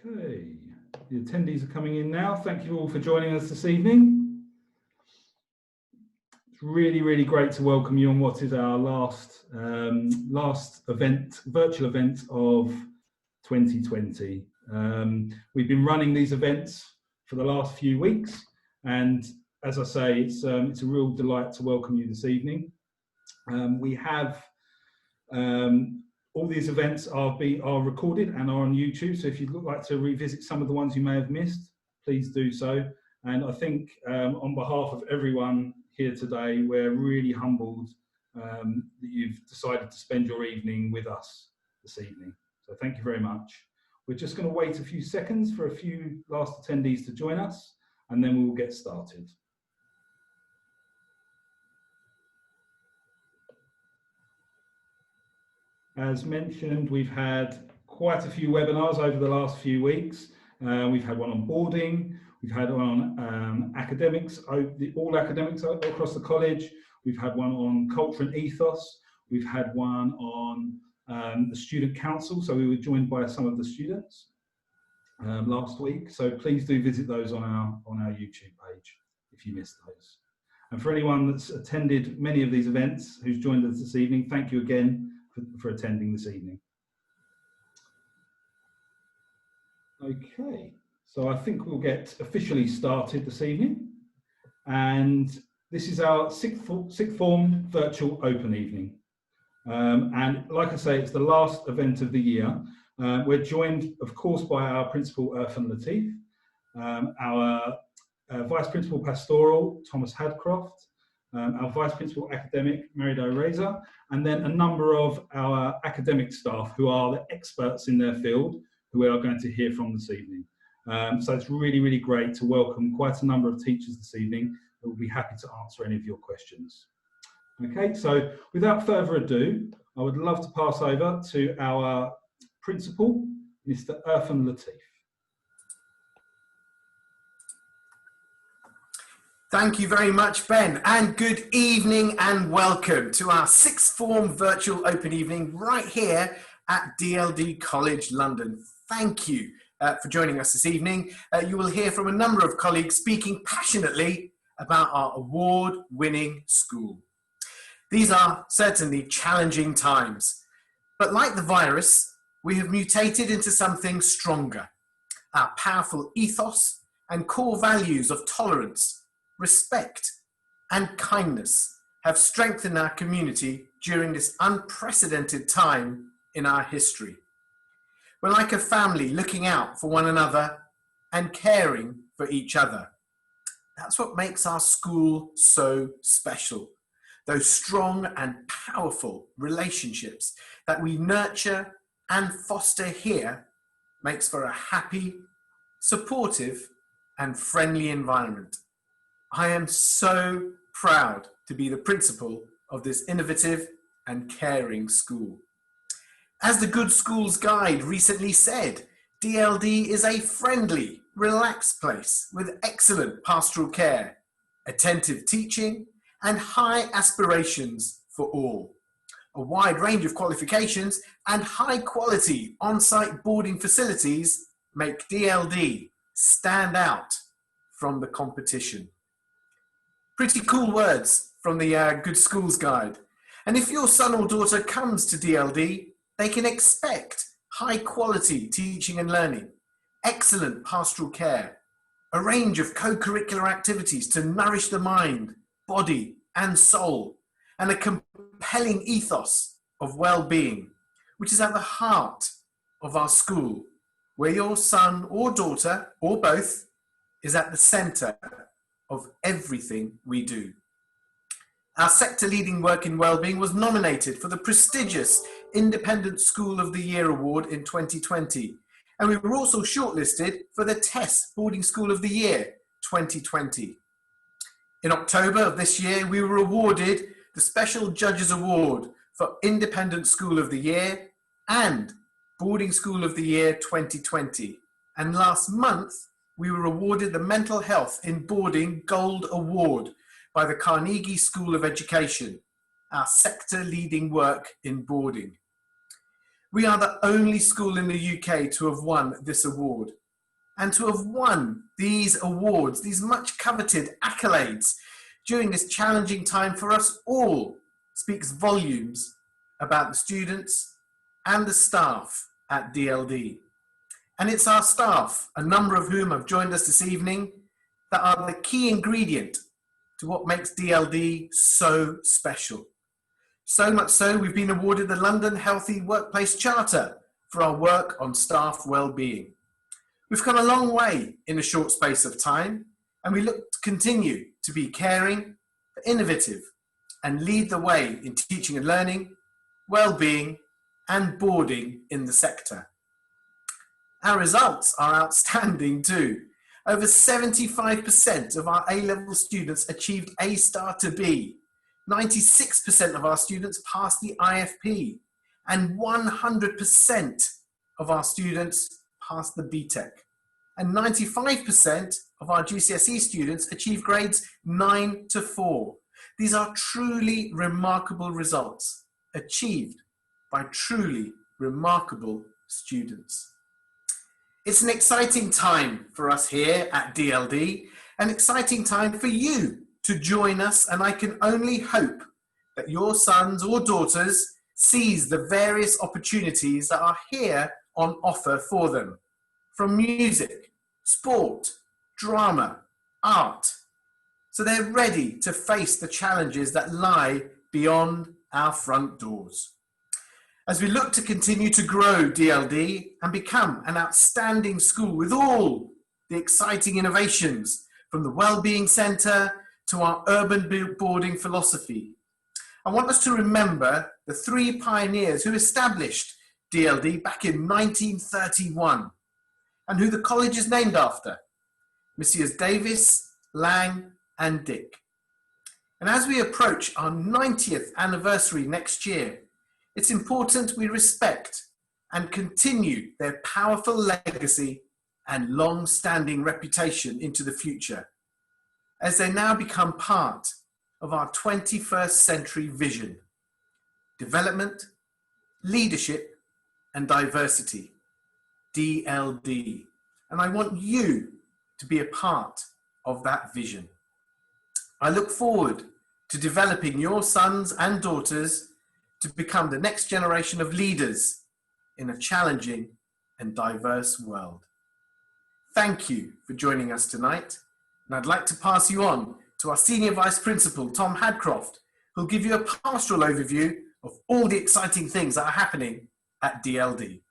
Okay, the attendees are coming in now. Thank you all for joining us this evening. It's really great to welcome you on what is our last event, virtual event of 2020. We've been running these events for the last few weeks, and as I say, it's a real delight to welcome you this evening. We have all these events are recorded and are on YouTube, so if you'd like to revisit some of the ones you may have missed, please do so. And I think on behalf of everyone here today, we're really humbled that you've decided to spend your evening with us this evening. So thank you very much. We're just going to wait a few seconds for a few last attendees to join us, and then we will get started. As mentioned, we've had quite a few webinars over the last few weeks. We've had one on boarding, we've had one on academics, all academics across the college. We've had one on culture and ethos. We've had one on the student council, so we were joined by some of the students last week. So please do visit those on our YouTube page if you missed those. And for anyone that's attended many of these events who's joined us this evening, thank you again for attending this evening. Okay, so I think we'll get officially started this evening. And this is our sixth form virtual open evening. And like I say, it's the last event of the year. We're joined, of course, by our Principal, Irfan Latif, our Vice Principal Pastoral, Thomas Hadcroft, our Vice Principal Academic, Merido Reza, and then a number of our academic staff who are the experts in their field, who we are going to hear from this evening. So it's really great to welcome quite a number of teachers this evening who will be happy to answer any of your questions. Okay, so without further ado, I would love to pass over to our Principal, Mr. Irfan Latif. Thank you very much, Ben, and good evening and welcome to our sixth form virtual open evening right here at DLD College, London. Thank you for joining us this evening. You will hear from a number of colleagues speaking passionately about our award-winning school. These are certainly challenging times, but like the virus, we have mutated into something stronger. Our powerful ethos and core values of tolerance, respect, and kindness have strengthened our community during this unprecedented time in our history. We're like a family looking out for one another and caring for each other. That's what makes our school so special. Those strong and powerful relationships that we nurture and foster here makes for a happy, supportive, and friendly environment. I am so proud to be the principal of this innovative and caring school. As the Good Schools Guide recently said, DLD is a friendly, relaxed place with excellent pastoral care, attentive teaching, and high aspirations for all. A wide range of qualifications and high-quality on-site boarding facilities make DLD stand out from the competition. Pretty cool words from the Good Schools Guide. And if your son or daughter comes to DLD, they can expect high quality teaching and learning, excellent pastoral care, a range of co-curricular activities to nourish the mind, body, and soul, and a compelling ethos of well-being, which is at the heart of our school, where your son or daughter, or both, is at the center of everything we do. Our sector-leading work in wellbeing was nominated for the prestigious Independent School of the Year Award in 2020, and we were also shortlisted for the TESS Boarding School of the Year 2020. In October of this year, we were awarded the Special Judges Award for Independent School of the Year and Boarding School of the Year 2020. And last month, we were awarded the Mental Health in Boarding Gold Award by the Carnegie School of Education, our sector-leading work in boarding. We are the only school in the UK to have won this award. And to have won these awards, these much coveted accolades during this challenging time for us all, speaks volumes about the students and the staff at DLD. And it's our staff, a number of whom have joined us this evening, that are the key ingredient to what makes DLD so special. So much so, we've been awarded the London Healthy Workplace Charter for our work on staff well-being. We've come a long way in a short space of time, and we look to continue to be caring, innovative, and lead the way in teaching and learning, well-being, and boarding in the sector. Our results are outstanding too. Over 75% of our A-level students achieved A star to B. 96% of our students passed the IFP, and 100% of our students passed the BTEC. And 95% of our GCSE students achieved grades 9 to 4. These are truly remarkable results, achieved by truly remarkable students. It's an exciting time for us here at DLD, an exciting time for you to join us, and I can only hope that your sons or daughters seize the various opportunities that are here on offer for them, from music, sport, drama, art, so they're ready to face the challenges that lie beyond our front doors. As we look to continue to grow DLD and become an outstanding school with all the exciting innovations, from the Wellbeing Centre to our urban boarding philosophy, I want us to remember the three pioneers who established DLD back in 1931 and who the college is named after, Messrs. Davis, Lang and Dick. And as we approach our 90th anniversary next year, it's important we respect and continue their powerful legacy and long-standing reputation into the future, as they now become part of our 21st century vision: development, leadership, and diversity, DLD. And I want you to be a part of that vision. I look forward to developing your sons and daughters to become the next generation of leaders in a challenging and diverse world. Thank you for joining us tonight, and I'd like to pass you on to our Senior Vice Principal, Tom Hadcroft, who'll give you a pastoral overview of all the exciting things that are happening at DLD.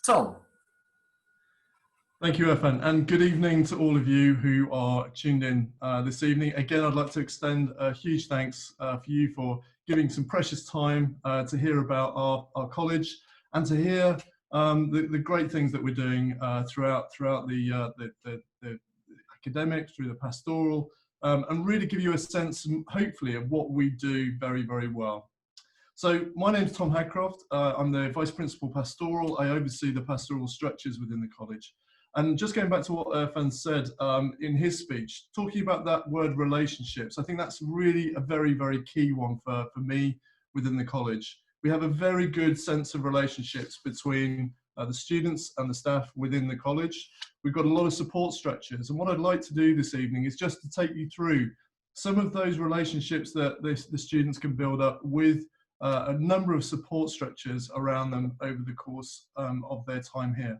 Tom. Thank you, Irfan, and good evening to all of you who are tuned in this evening. Again, I'd like to extend a huge thanks for you for giving some precious time to hear about our college and to hear the great things that we're doing throughout the academic, through the pastoral, and really give you a sense, hopefully, of what we do very, very well. So my name is Tom Hadcroft. I'm the Vice Principal Pastoral. I oversee the pastoral structures within the college. And just going back to what Irfan said in his speech, talking about that word relationships, I think that's really a very, very key one for me within the college. We have a very good sense of relationships between the students and the staff within the college. We've got a lot of support structures. And what I'd like to do this evening is just to take you through some of those relationships that the students can build up with a number of support structures around them over the course of their time here.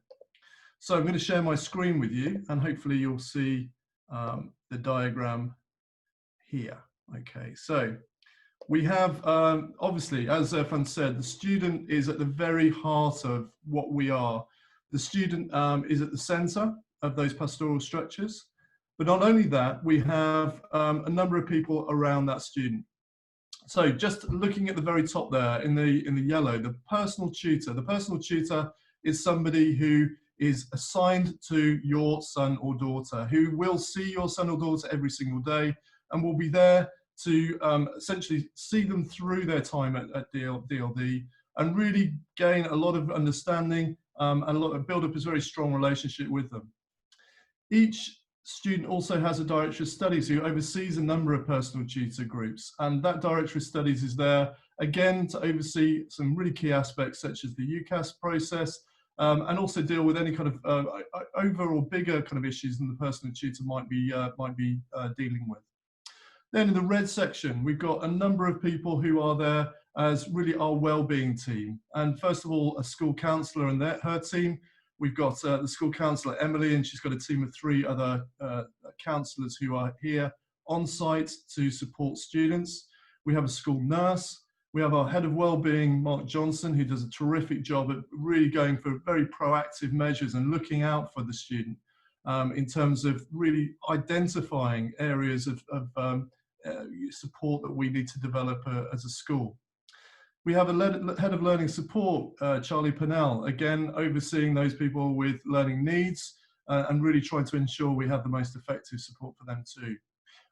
So I'm going to share my screen with you, and hopefully you'll see the diagram here. Okay, so we have, obviously, as Irfan said, the student is at the very heart of what we are. The student is at the centre of those pastoral structures. But not only that, we have a number of people around that student. So just looking at the very top there in the yellow, the personal tutor. The personal tutor is somebody who is assigned to your son or daughter, who will see your son or daughter every single day and will be there to essentially see them through their time at DLD and really gain a lot of understanding and build up a very strong relationship with them. Each student also has a director of studies who oversees a number of personal tutor groups, and that director of studies is there again, to oversee some really key aspects such as the UCAS process, and also deal with any kind of over or bigger kind of issues than the personal tutor might be dealing with. Then in the red section, we've got a number of people who are there as really our wellbeing team. And first of all, a school counsellor and her team. We've got the school counsellor, Emily, and she's got a team of 3 other counsellors who are here on site to support students. We have a school nurse. We have our head of wellbeing, Mark Johnson, who does a terrific job at really going for very proactive measures and looking out for the student in terms of really identifying areas of support that we need to develop as a school. We have a head of learning support, Charlie Pennell, again overseeing those people with learning needs and really trying to ensure we have the most effective support for them too.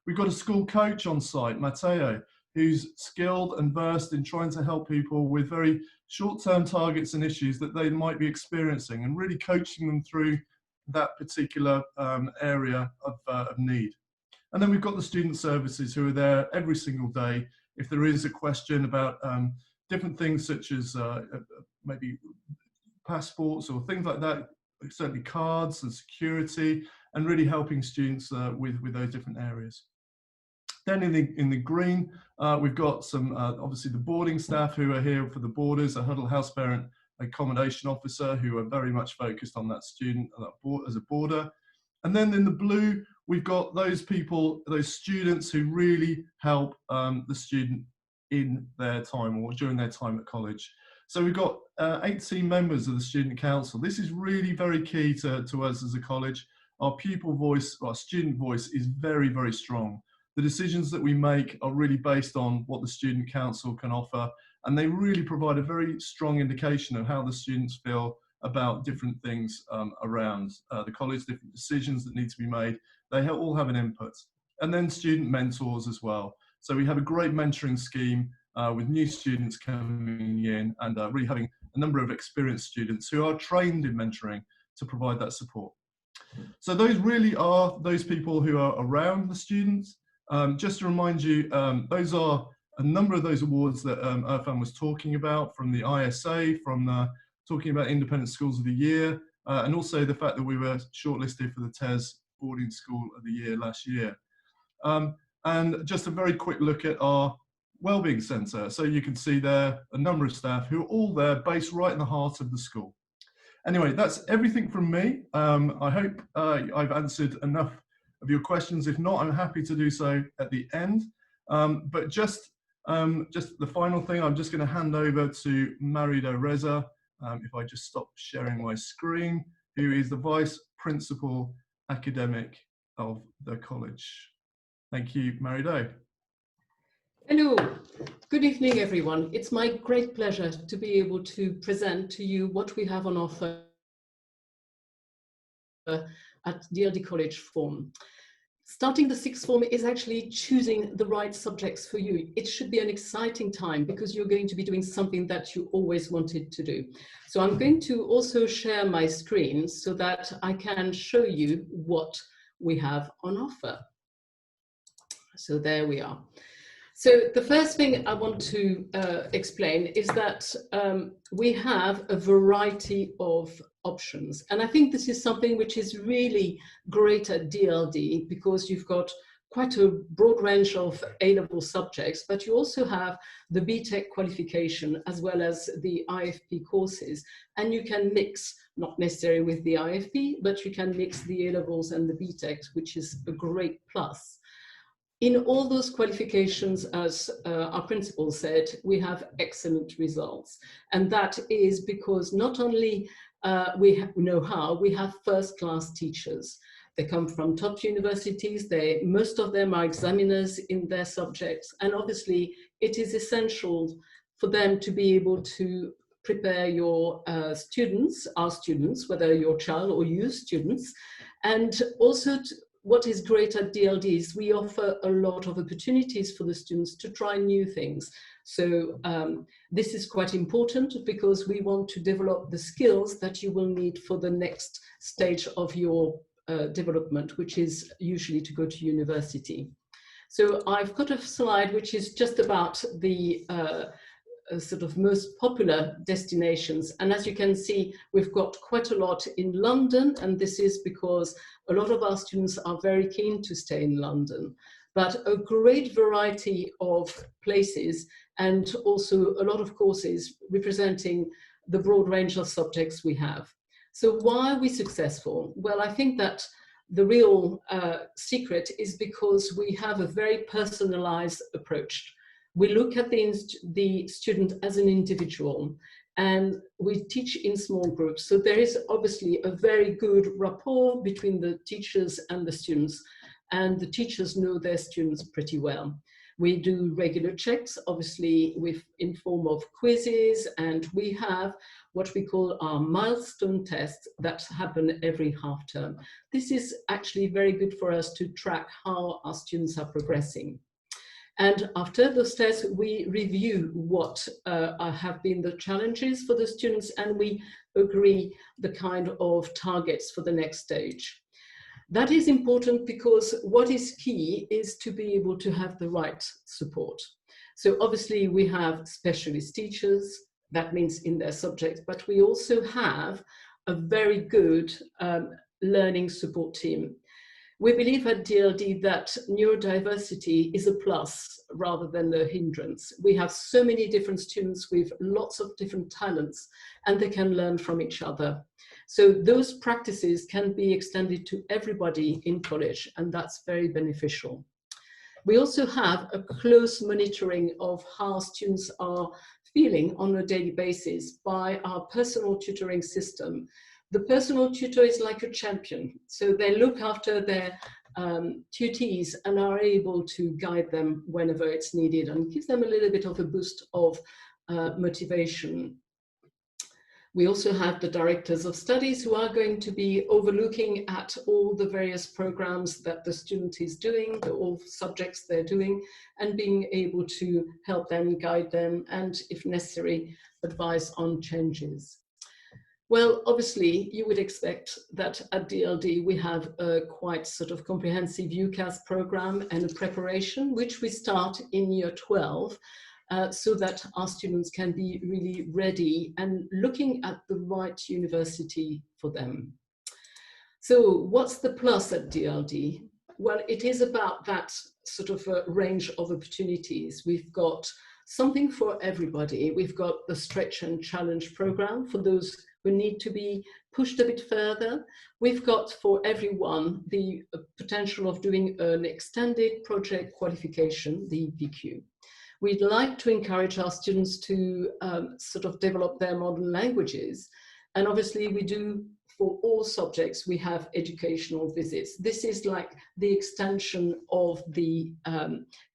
We've got a school coach on site, Matteo, who's skilled and versed in trying to help people with very short-term targets and issues that they might be experiencing and really coaching them through that particular area of need. And then we've got the student services who are there every single day. If there is a question about different things such as maybe passports or things like that, certainly cards and security, and really helping students with those different areas. Then in the green, we've got some, obviously the boarding staff who are here for the boarders, a huddle house parent accommodation officer who are very much focused on that student as a boarder. And then in the blue, we've got those people, those students who really help the student in their time or during their time at college. So we've got 18 members of the student council. This is really very key to us as a college. Our pupil voice, our student voice is very, very strong. The decisions that we make are really based on what the student council can offer, and they really provide a very strong indication of how the students feel about different things around the college, different decisions that need to be made. They all have an input. And then student mentors as well. So we have a great mentoring scheme with new students coming in and really having a number of experienced students who are trained in mentoring to provide that support. So those really are those people who are around the students. Just to remind you, those are a number of those awards that Irfan was talking about, from the ISA, from talking about Independent Schools of the Year, and also the fact that we were shortlisted for the TES Boarding School of the Year last year. And just a very quick look at our Wellbeing Centre. So you can see there a number of staff who are all there, based right in the heart of the school. Anyway, that's everything from me. I hope I've answered enough of your questions. If not, I'm happy to do so at the end. But just the final thing, I'm just going to hand over to Marido Reza, if I just stop sharing my screen, who is the Vice Principal Academic of the college. Thank you, Marido. Hello, good evening everyone. It's my great pleasure to be able to present to you what we have on offer at DLD College Form. Starting the sixth form is actually choosing the right subjects for you. It should be an exciting time because you're going to be doing something that you always wanted to do. So I'm going to also share my screen so that I can show you what we have on offer. So there we are. So the first thing I want to explain is that we have a variety of options. And I think this is something which is really great at DLD because you've got quite a broad range of A-level subjects, but you also have the BTEC qualification as well as the IFP courses. And you can mix, not necessarily with the IFP, but you can mix the A-levels and the BTEC, which is a great plus. In all those qualifications, as our principal said, we have excellent results. And that is because not only we know how, we have first-class teachers. They come from top universities, most of them are examiners in their subjects, and obviously it is essential for them to be able to prepare your students, our students, whether your child or you students, and also what is great at DLD is we offer a lot of opportunities for the students to try new things. So this is quite important because we want to develop the skills that you will need for the next stage of your development, which is usually to go to university. So I've got a slide which is just about the sort of most popular destinations. And as you can see, we've got quite a lot in London, and this is because a lot of our students are very keen to stay in London, but a great variety of places and also a lot of courses representing the broad range of subjects we have. So why are we successful? Well, I think that the real secret is because we have a very personalized approach. We look at the student as an individual, and we teach in small groups. So there is obviously a very good rapport between the teachers and the students, and the teachers know their students pretty well. We do regular checks, obviously in form of quizzes, and we have what we call our milestone tests that happen every half term. This is actually very good for us to track how our students are progressing. And after those tests, we review what have been the challenges for the students, and we agree the kind of targets for the next stage. That is important because what is key is to be able to have the right support. So obviously we have specialist teachers, that means in their subject, but we also have a very good learning support team. We believe at DLD that neurodiversity is a plus rather than a hindrance. We have so many different students with lots of different talents, and they can learn from each other. So those practices can be extended to everybody in college, and that's very beneficial. We also have a close monitoring of how students are feeling on a daily basis by our personal tutoring system. The personal tutor is like a champion. So they look after their tutees and are able to guide them whenever it's needed and give them a little bit of a boost of motivation. We also have the directors of studies who are going to be overlooking at all the various programs that the student is doing, all subjects they're doing, and being able to help them, guide them, and if necessary, advise on changes. Well, obviously, you would expect that at DLD we have a quite sort of comprehensive UCAS program and a preparation, which we start in year 12, so that our students can be really ready and looking at the right university for them. So what's the plus at DLD? Well, it is about that sort of a range of opportunities. We've got something for everybody. We've got the Stretch and Challenge program for those who need to be pushed a bit further. We've got for everyone the potential of doing an extended project qualification, the PQ. We'd like to encourage our students to sort of develop their modern languages. And obviously we do, for all subjects, we have educational visits. This is like the extension of the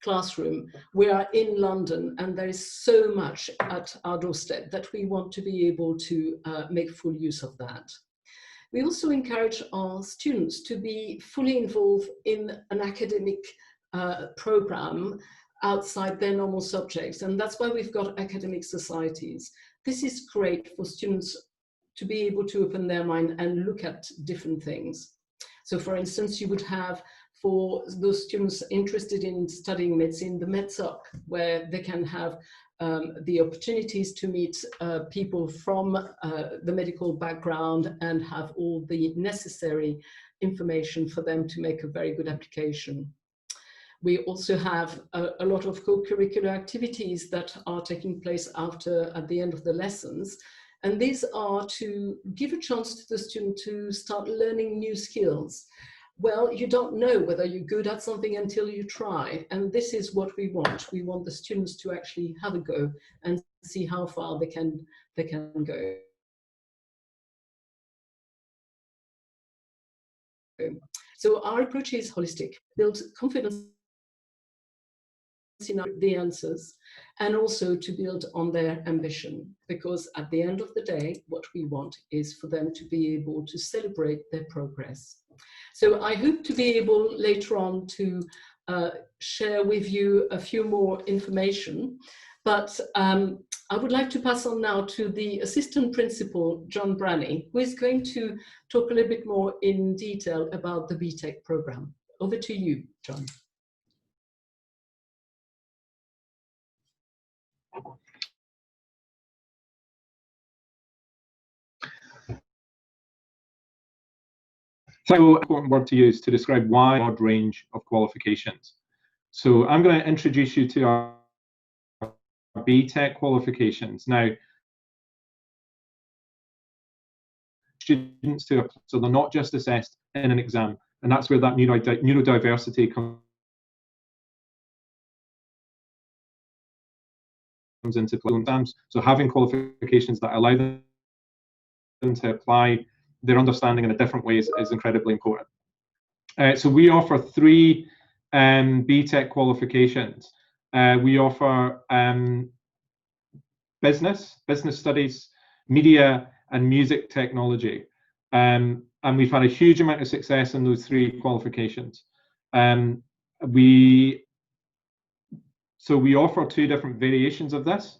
classroom. We are in London and there is so much at our doorstep that we want to be able to make full use of that. We also encourage our students to be fully involved in an academic program outside their normal subjects, and that's why we've got academic societies. This is great for students to be able to open their mind and look at different things. So for instance, you would have, for those students interested in studying medicine, the MedSoc, where they can have the opportunities to meet people from the medical background and have all the necessary information for them to make a very good application. We also have a lot of co-curricular activities that are taking place at the end of the lessons. And these are to give a chance to the student to start learning new skills. Well, you don't know whether you're good at something until you try. And this is what we want. We want the students to actually have a go and see how far they can go. So our approach is holistic, build confidence in the answers, and also to build on their ambition, because at the end of the day, what we want is for them to be able to celebrate their progress. So I hope to be able later on to share with you a few more information, but I would like to pass on now to the Assistant Principal, John Branney, who is going to talk a little bit more in detail about the BTEC program. Over to you, John. So, important word to use to describe why a broad range of qualifications. So I'm going to introduce you to our BTEC qualifications. Now, students to apply, so they're not just assessed in an exam, and that's where that neurodiversity comes into play. So having qualifications that allow them to apply their understanding in a different way is incredibly important. So we offer 3 BTEC qualifications. We offer business studies, media, and music technology. And we've had a huge amount of success in those 3 qualifications. We offer 2 different variations of this.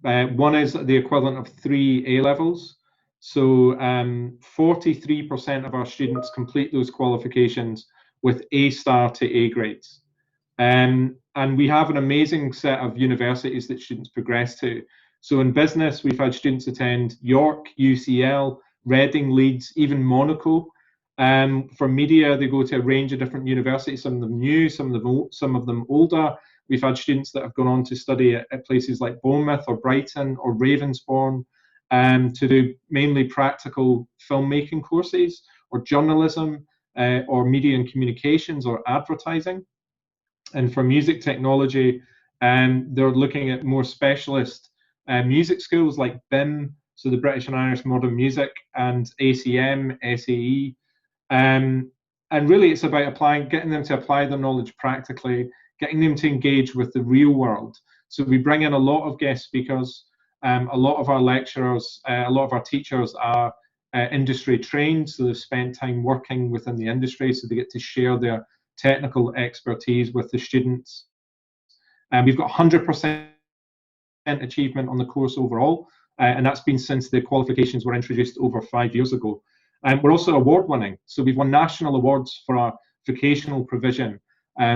One is the equivalent of 3 A-levels. So 43% of our students complete those qualifications with A star to A grades. And we have an amazing set of universities that students progress to. So in business, we've had students attend York, UCL, Reading, Leeds, even Monaco. For media, they go to a range of different universities, some of them new, some of them older. We've had students that have gone on to study at places like Bournemouth or Brighton or Ravensbourne, to do mainly practical filmmaking courses or journalism or media and communications or advertising. And for music technology, they're looking at more specialist music schools like BIM, so the British and Irish Modern Music, and ACM, SAE. And really it's about getting them to apply their knowledge practically, getting them to engage with the real world. So we bring in a lot of guest speakers. A lot of our lecturers, a lot of our teachers are industry trained, so they've spent time working within the industry, so they get to share their technical expertise with the students. And we've got 100% achievement on the course overall, and that's been since the qualifications were introduced over 5 years ago. And we're also award winning, so we've won national awards for our vocational provision,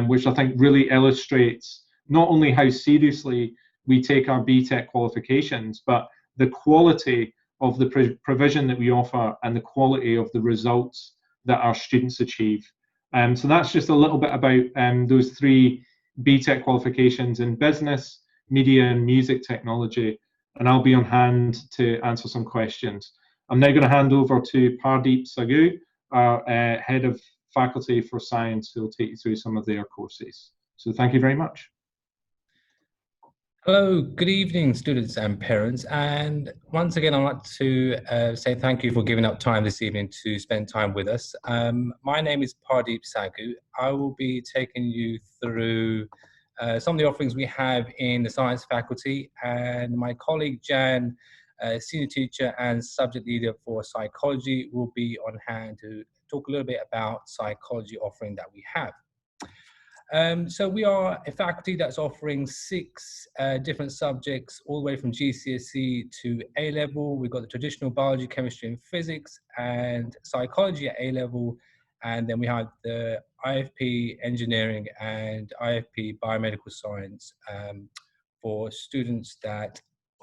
which I think really illustrates not only how seriously we take our BTEC qualifications, but the quality of the provision that we offer and the quality of the results that our students achieve. So that's just a little bit about those 3 BTEC qualifications in business, media, and music technology. And I'll be on hand to answer some questions. I'm now going to hand over to Pardeep Sagu, our Head of Faculty for Science, who will take you through some of their courses. So thank you very much. Hello, good evening, students and parents. And once again, I'd like to say thank you for giving up time this evening to spend time with us. My name is Pardeep Sagu. I will be taking you through some of the offerings we have in the science faculty, and my colleague Jan, senior teacher and subject leader for psychology, will be on hand to talk a little bit about psychology offering that we have. So we are a faculty that's offering 6 different subjects, all the way from GCSE to A-level. We've got the traditional biology, chemistry, and physics, and psychology at A-level. And then we have the IFP engineering and IFP biomedical science for students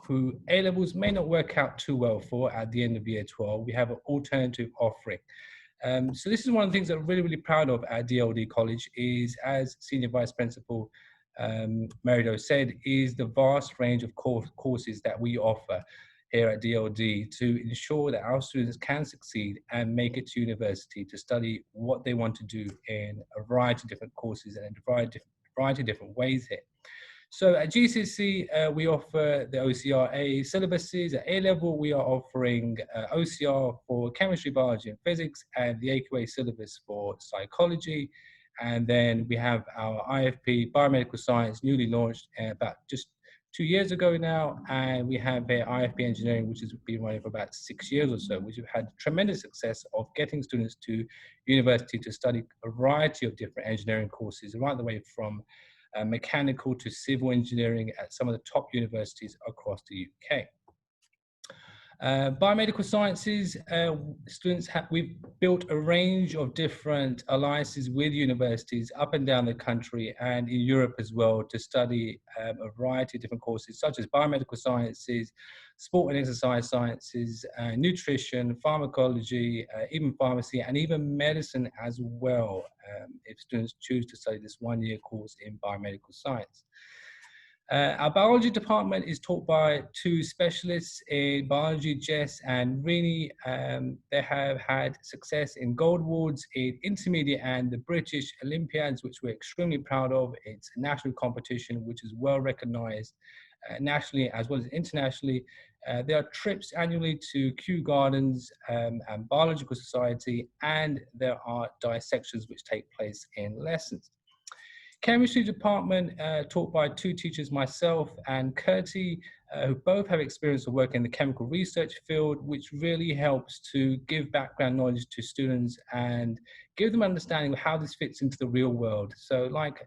who A-levels may not work out too well for at the end of year 12. We have an alternative offering. So this is one of the things that I'm really, really proud of at DLD College is, as Senior Vice Principal Merido said, is the vast range of courses that we offer here at DLD to ensure that our students can succeed and make it to university to study what they want to do in a variety of different courses and a variety of different ways here. So at GCSE, we offer the OCR-A syllabuses. At A-level, we are offering OCR for chemistry, biology, and physics, and the AQA syllabus for psychology. And then we have our IFP biomedical science, newly launched about just 2 years ago now. And we have IFP engineering, which has been running for about 6 years or so, which have had tremendous success of getting students to university to study a variety of different engineering courses, right the way from mechanical to civil engineering at some of the top universities across the UK. Biomedical sciences, we've built a range of different alliances with universities up and down the country and in Europe as well to study a variety of different courses such as biomedical sciences, sport and exercise sciences, nutrition, pharmacology, even pharmacy, and even medicine as well, if students choose to study this one-year course in biomedical science. Our biology department is taught by two specialists in biology, Jess and Rini. They have had success in gold awards in intermediate and the British Olympiads, which we're extremely proud of. It's a national competition which is well recognized nationally as well as internationally. There are trips annually to Kew Gardens and Biological Society, and there are dissections which take place in lessons. Chemistry department taught by two teachers, myself and Curti, who both have experience of working in the chemical research field, which really helps to give background knowledge to students and give them understanding of how this fits into the real world. So like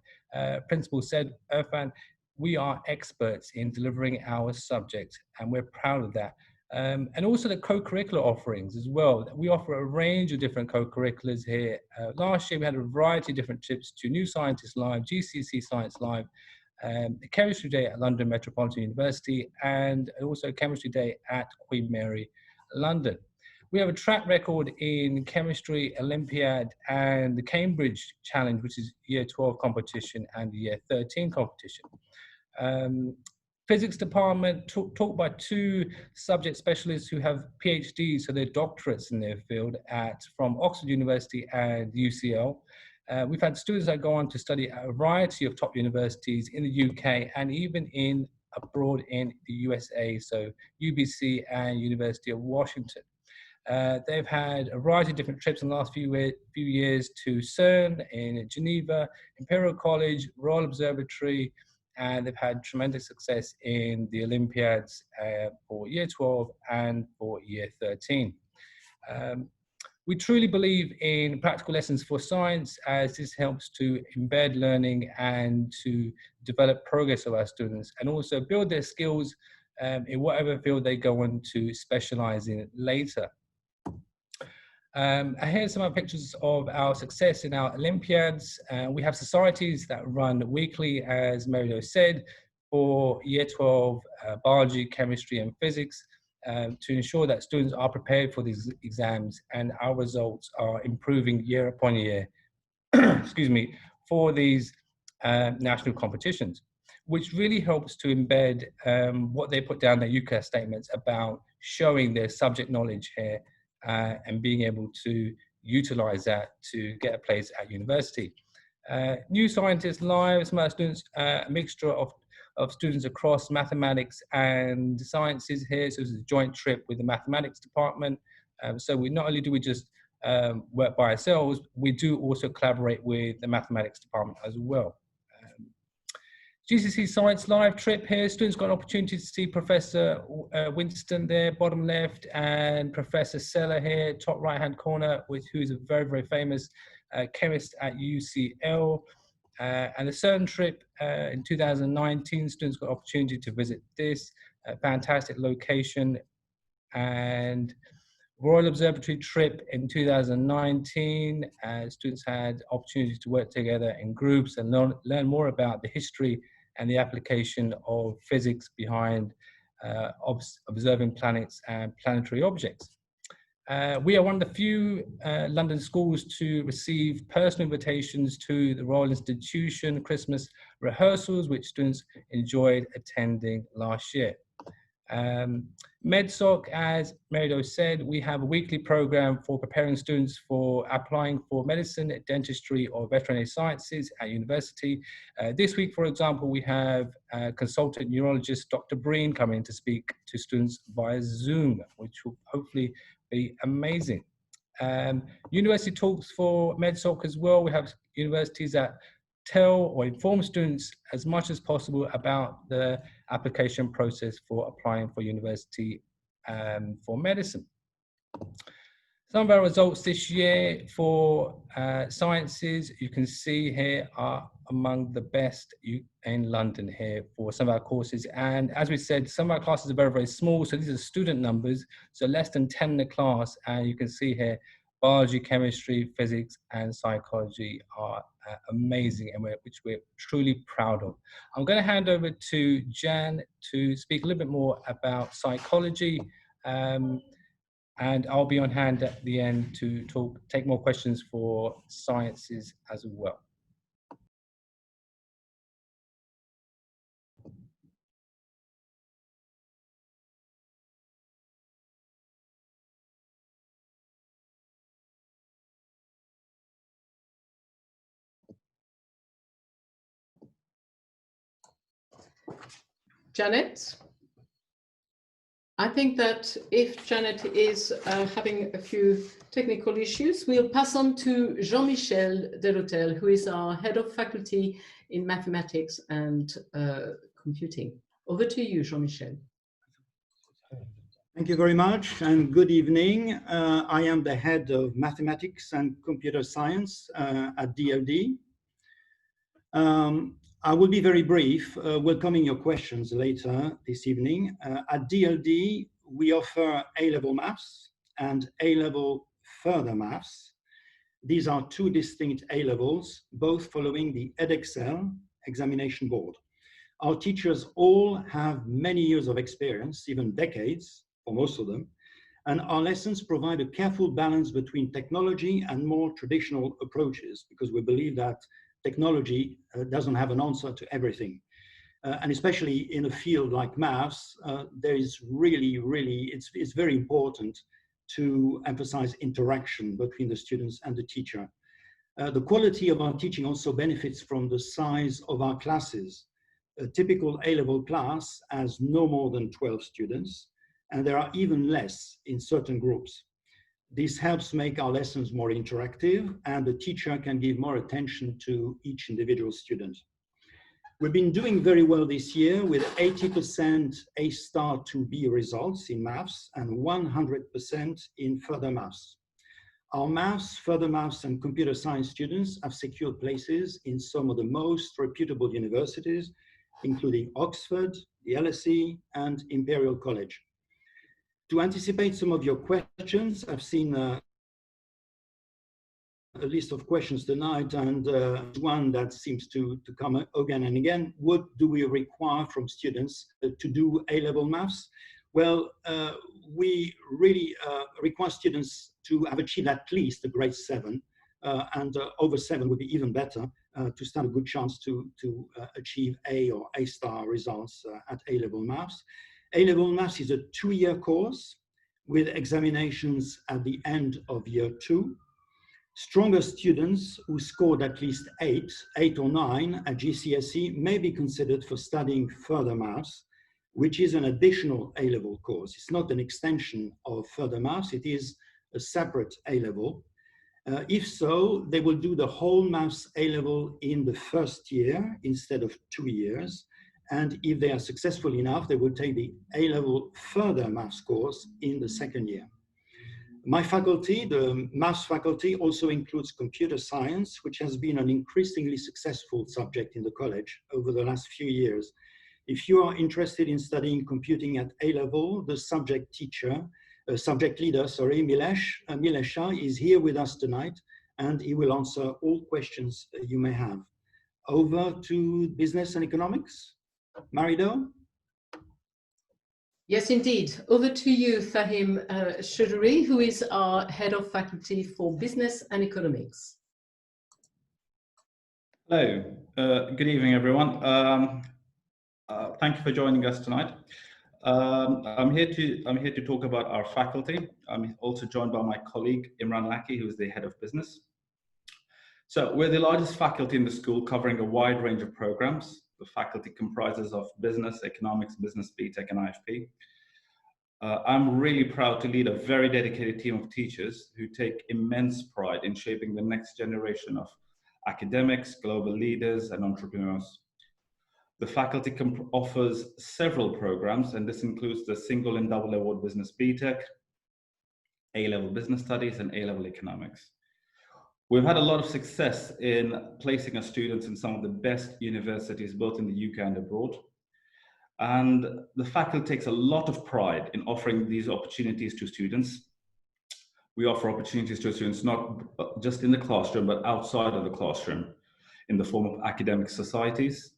Principal said, Irfan, we are experts in delivering our subject, and we're proud of that. And also the co-curricular offerings as well. We offer a range of different co-curriculars here. Last year we had a variety of different trips to New Scientist Live, GCC Science Live, the Chemistry Day at London Metropolitan University, and also Chemistry Day at Queen Mary, London. We have a track record in Chemistry Olympiad and the Cambridge Challenge, which is Year 12 competition and the Year 13 competition. Physics department taught by two subject specialists who have PhDs, so they're doctorates in their field from Oxford University and UCL. We've had students that go on to study at a variety of top universities in the UK and even abroad in the USA, so UBC and University of Washington. They've had a variety of different trips in the last few years to CERN in Geneva, Imperial College, Royal Observatory, and they've had tremendous success in the Olympiads for Year 12 and for Year 13. We truly believe in practical lessons for science, as this helps to embed learning and to develop progress of our students and also build their skills in whatever field they go on to specialize in later. Here's some of the pictures of our success in our Olympiads. We have societies that run weekly, as Mario said, for Year 12 biology, chemistry, and physics to ensure that students are prepared for these exams and our results are improving year upon year, excuse me, for these national competitions, which really helps to embed what they put down their UCAS statements about showing their subject knowledge here. And being able to utilize that to get a place at university. New Scientist Live, some of our students, a mixture of students across mathematics and sciences here. So it's a joint trip with the mathematics department. So we not only do we just work by ourselves, we do also collaborate with the mathematics department as well. GCC Science Live trip here, students got an opportunity to see Professor Winston there, bottom left, and Professor Seller here, top right-hand corner, who's a very, very famous chemist at UCL. And the CERN trip in 2019, students got an opportunity to visit this fantastic location. And Royal Observatory trip in 2019, students had opportunities to work together in groups and learn more about the history and the application of physics behind observing planets and planetary objects. We are one of the few London schools to receive personal invitations to the Royal Institution Christmas rehearsals, which students enjoyed attending last year. MedSoc, as Merido said, we have a weekly program for preparing students for applying for medicine, dentistry, or veterinary sciences at university. This week, for example, we have consultant neurologist Dr. Breen coming to speak to students via Zoom, which will hopefully be amazing. University talks for MedSoc as well. We have universities that tell or inform students as much as possible about the application process for applying for university for medicine. Some of our results this year for sciences, you can see here, are among the best in London here for some of our courses. And as we said, some of our classes are very, very small. So these are student numbers, so less than 10 in the class. And you can see here, biology, chemistry, physics, and psychology are amazing, and which we're truly proud of. I'm going to hand over to Jan to speak a little bit more about psychology. And I'll be on hand at the end to take more questions for sciences as well. Janet? I think that if Janet is having a few technical issues, we'll pass on to Jean-Michel Derotel, who is our head of faculty in mathematics and computing. Over to you, Jean-Michel. Thank you very much, and good evening. I am the head of mathematics and computer science at DLD. I will be very brief, welcoming your questions later this evening. At DLD, we offer A-level maths and A-level further maths. These are two distinct A-levels, both following the Edexcel examination board. Our teachers all have many years of experience, even decades, for most of them, and our lessons provide a careful balance between technology and more traditional approaches, because we believe that technology doesn't have an answer to everything. And especially in a field like maths, there is really, it's very important to emphasize interaction between the students and the teacher. The quality of our teaching also benefits from the size of our classes. A typical A-level class has no more than 12 students, and there are even less in certain groups. This helps make our lessons more interactive, and the teacher can give more attention to each individual student. We've been doing very well this year with 80% A* to B results in maths and 100% in further maths. Our maths, further maths, and computer science students have secured places in some of the most reputable universities, including Oxford, the LSE, and Imperial College. To anticipate some of your questions, I've seen a list of questions tonight, and one that seems to come again and again. What do we require from students to do A-level maths? Well, we really require students to have achieved at least a grade 7, and over 7 would be even better, to stand a good chance to achieve A or A* results at A-level maths. A-level maths is a 2-year course with examinations at the end of year 2. Stronger students who scored at least 8 or 9 at GCSE may be considered for studying further maths, which is an additional A-level course. It's not an extension of further maths, it is a separate A-level. If so, they will do the whole maths A-level in the first year instead of 2 years. And if they are successful enough, they will take the A-level further maths course in the second year. My faculty, the maths faculty, also includes computer science, which has been an increasingly successful subject in the college over the last few years. If you are interested in studying computing at A-level, the subject leader, Milesha, is here with us tonight, and he will answer all questions you may have. Over to business and economics. Marido? Yes, indeed. Over to you, Fahim Choudhury, who is our head of faculty for business and economics. Hello, good evening, everyone. Thank you for joining us tonight. I'm here to talk about our faculty. I'm also joined by my colleague Imran Laki, who is the head of business. So we're the largest faculty in the school, covering a wide range of programs. The faculty comprises of business, economics, business BTech, and IFP. I'm really proud to lead a very dedicated team of teachers who take immense pride in shaping the next generation of academics, global leaders, and entrepreneurs. The faculty offers several programs, and this includes the single and double award business BTech, A-level business studies, and A-level economics. We've had a lot of success in placing our students in some of the best universities, both in the UK and abroad. And the faculty takes a lot of pride in offering these opportunities to students. We offer opportunities to students not just in the classroom, but outside of the classroom in the form of academic societies.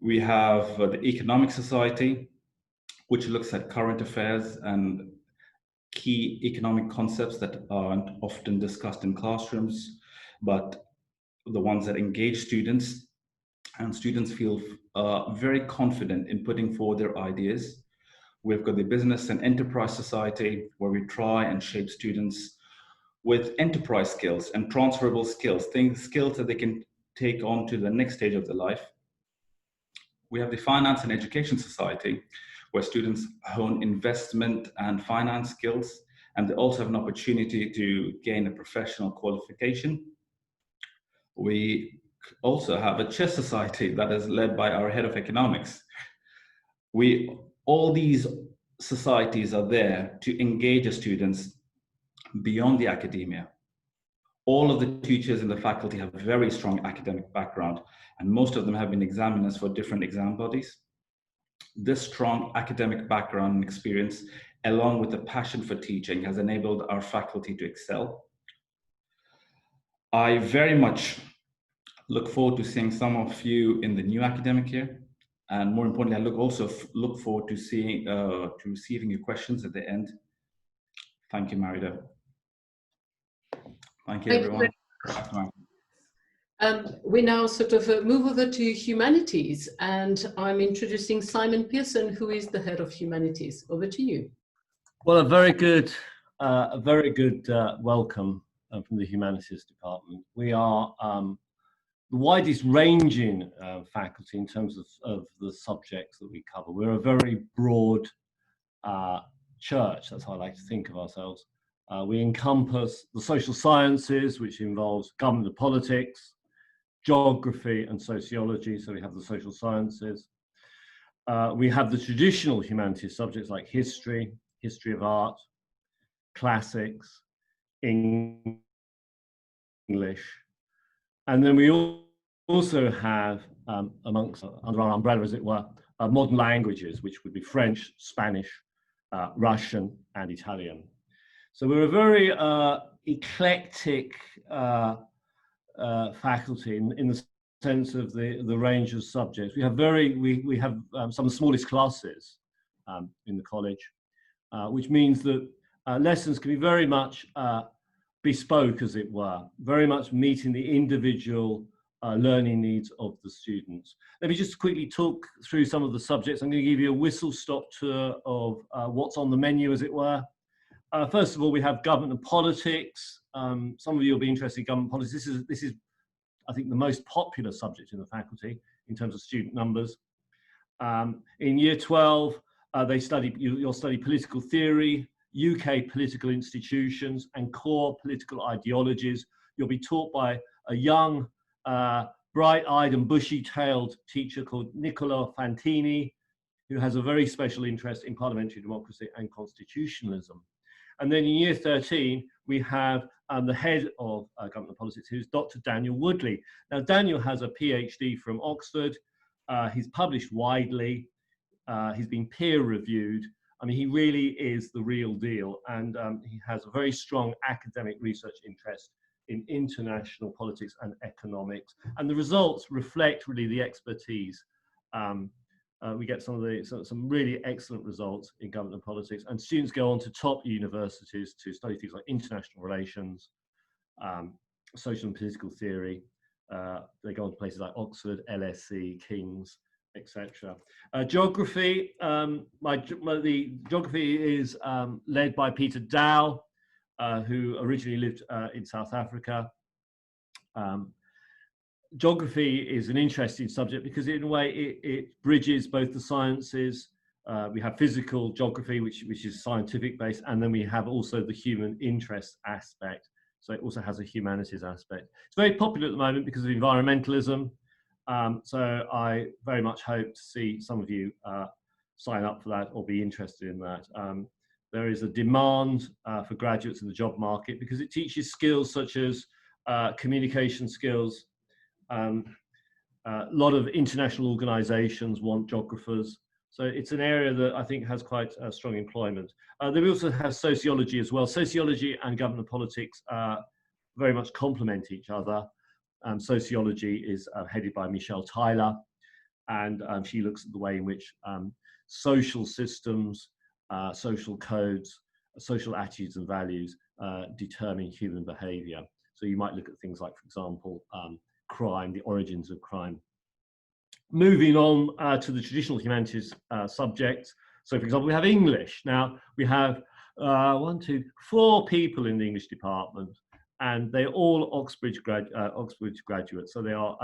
We have the Economic Society, which looks at current affairs and key economic concepts that aren't often discussed in classrooms, but the ones that engage students, and students feel very confident in putting forward their ideas. We've got the Business and Enterprise Society, where we try and shape students with enterprise skills and transferable skills, skills that they can take on to the next stage of their life. We have the Finance and Education Society, where students hone investment and finance skills, and they also have an opportunity to gain a professional qualification. We also have a chess society that is led by our head of economics. All these societies are there to engage the students beyond the academia. All of the teachers in the faculty have a very strong academic background, and most of them have been examiners for different exam bodies. This strong academic background and experience, along with the passion for teaching, has enabled our faculty to excel. I very much look forward to seeing some of you in the new academic year. And more importantly, I also look forward to receiving your questions at the end. Thank you, Marida. Thank you, everyone. We now sort of move over to humanities, and I'm introducing Simon Pearson, who is the head of humanities. Over to you. Well, a very good welcome from the humanities department. We are the widest ranging faculty in terms of the subjects that we cover. We're a very broad church, that's how I like to think of ourselves. We encompass the social sciences, which involves government and politics, geography and sociology, so we have the social sciences. We have the traditional humanities subjects like history, history of art, classics, English, and then we also have, under our umbrella, as it were, modern languages, which would be French, Spanish, Russian, and Italian. So we're a very eclectic faculty in the sense of the range of subjects. We have some of the smallest classes in the college, which means that lessons can be very much bespoke, as it were, very much meeting the individual learning needs of the students. Let me just quickly talk through some of the subjects. I'm going to give you a whistle-stop tour of what's on the menu, as it were. First of all, we have government and politics. Some of you will be interested in government politics. This is, I think, the most popular subject in the faculty in terms of student numbers. In year 12, you'll study political theory, UK political institutions, and core political ideologies. You'll be taught by a young, bright-eyed and bushy-tailed teacher called Nicola Fantini, who has a very special interest in parliamentary democracy and constitutionalism. And then in year 13, we have the head of government and politics, who's Dr. Daniel Woodley. Now, Daniel has a PhD from Oxford. He's published widely. He's been peer-reviewed. I mean, he really is the real deal. And he has a very strong academic research interest in international politics and economics. And the results reflect really the expertise. We get some really excellent results in government and politics, and students go on to top universities to study things like international relations, social and political theory. They go on to places like Oxford, LSE, King's, etc. Geography, the geography is led by Peter Dow, who originally lived in South Africa. Geography is an interesting subject because in a way it bridges both the sciences. We have physical geography, which is scientific based, and then we have also the human interest aspect. So it also has a humanities aspect. It's very popular at the moment because of environmentalism. So I very much hope to see some of you sign up for that or be interested in that. There is a demand for graduates in the job market because it teaches skills such as communication skills. A lot of international organizations want geographers. So it's an area that I think has quite strong employment. They also have sociology as well. Sociology and government politics very much complement each other. Sociology is headed by Michelle Tyler, and she looks at the way in which social systems, social codes, social attitudes and values determine human behavior. So you might look at things like, for example, crime, the origins of crime. Moving on to the traditional humanities subjects. So, for example, we have English. Now, we have 4 people in the English department, and they're all Oxbridge graduates. So they are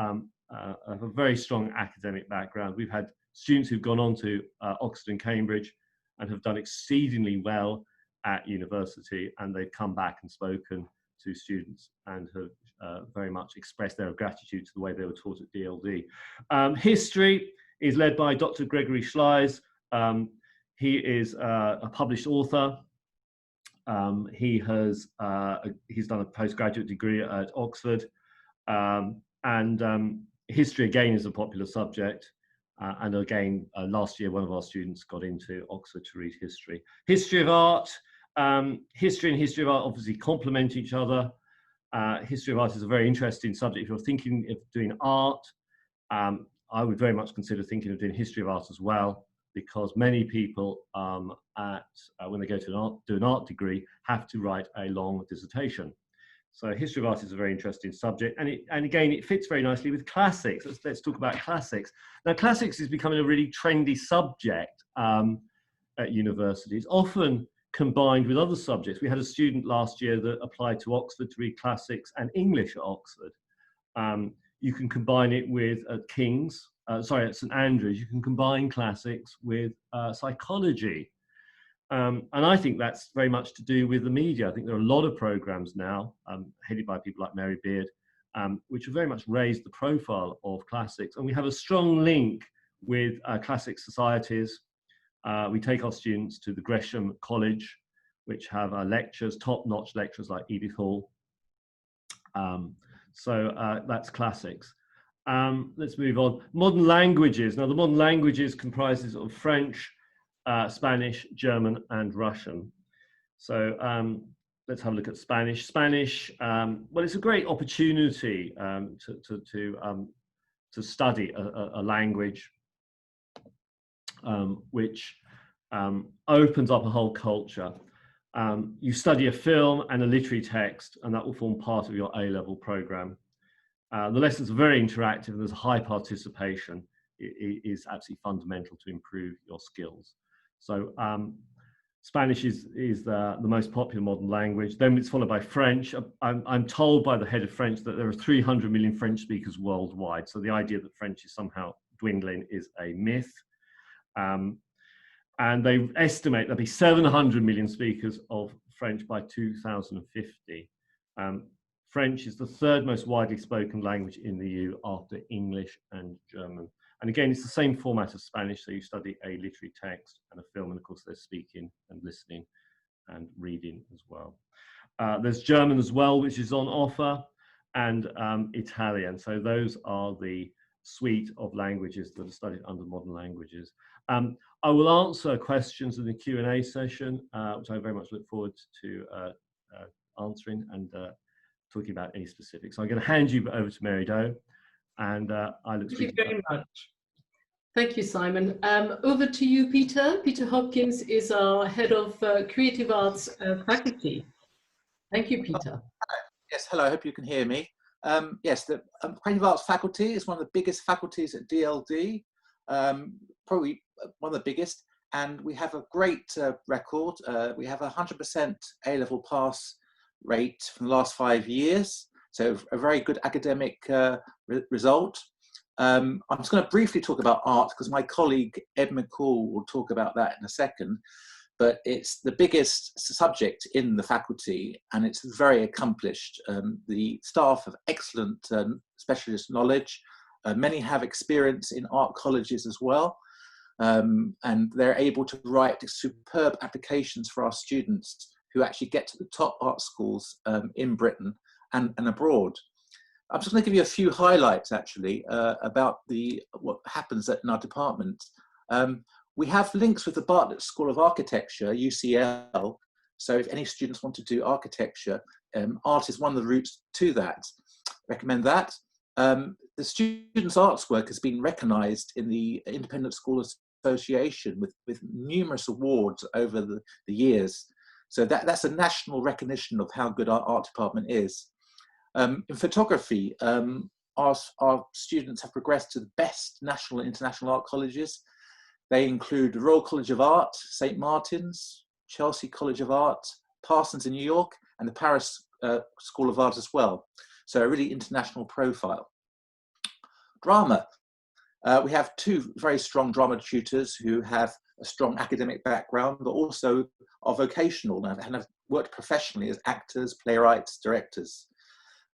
have a very strong academic background. We've had students who've gone on to Oxford and Cambridge and have done exceedingly well at university, and they've come back and spoken to students and have very much expressed their gratitude to the way they were taught at DLD. History is led by Dr. Gregory Schleis. He is a published author. He's done a postgraduate degree at Oxford, and history again is a popular subject. And again, last year one of our students got into Oxford to read history. History of art. History and history of art obviously complement each other. History of art is a very interesting subject. If you're thinking of doing art, I would very much consider thinking of doing history of art as well, because many people when they go to do an art degree have to write a long dissertation. So history of art is a very interesting subject, and again it fits very nicely with classics. Let's talk about classics. Now, classics is becoming a really trendy subject at universities, often combined with other subjects. We had a student last year that applied to Oxford to read classics and English at Oxford. You can combine it with at St Andrews, you can combine classics with psychology. And I think that's very much to do with the media. I think there are a lot of programs now, headed by people like Mary Beard, which have very much raised the profile of classics. And we have a strong link with classic societies. We take our students to the Gresham College, which have lectures, top-notch lecturers like Edith Hall. So that's classics. Let's move on. Modern languages. Now, the modern languages comprises of French, Spanish, German, and Russian. So let's have a look at Spanish. Spanish, well, it's a great opportunity to study a language which opens up a whole culture. You study a film and a literary text, and that will form part of your A-level program. The lessons are very interactive, and there's high participation. It is absolutely fundamental to improve your skills. So Spanish is the most popular modern language. Then it's followed by French. I'm told by the head of French that there are 300 million French speakers worldwide. So the idea that French is somehow dwindling is a myth. And they estimate there'll be 700 million speakers of French by 2050. French is the 3rd most widely spoken language in the EU after English and German. And again, it's the same format as Spanish, so you study a literary text and a film, and of course there's speaking and listening and reading as well. There's German as well, which is on offer, and Italian. So those are the suite of languages that are studied under modern languages. I will answer questions in the Q&A session, which I very much look forward to answering and talking about any specifics. So I'm going to hand you over to Mary Doe, and I look forward to that. Thank you very much. Thank you, Simon. Over to you, Peter. Peter Hopkins is our head of creative arts faculty. Thank you, Peter. Yes, hello, I hope you can hear me. Yes, the creative arts faculty is one of the biggest faculties at DLD, probably one of the biggest, and we have a great record. We have a 100% A-level pass rate from the last 5 years, so a very good academic result. I'm just going to briefly talk about art because my colleague Ed McCall will talk about that in a second, but it's the biggest subject in the faculty and it's very accomplished. The staff have excellent specialist knowledge. Many have experience in art colleges as well. and they're able to write superb applications for our students who actually get to the top art schools in Britain and abroad. I'm just going to give you a few highlights actually about what happens in our department. We have links with the Bartlett School of Architecture, UCL, so if any students want to do architecture, art is one of the routes to that. Recommend that. The students' arts work has been recognised in the Independent School Association with numerous awards over the years. So that's a national recognition of how good our art department is. In photography, our students have progressed to the best national and international art colleges. They include the Royal College of Art, St. Martin's, Chelsea College of Art, Parsons in New York, and the Paris School of Art as well. So a really international profile. Drama. We have two very strong drama tutors who have a strong academic background, but also are vocational and have worked professionally as actors, playwrights, directors.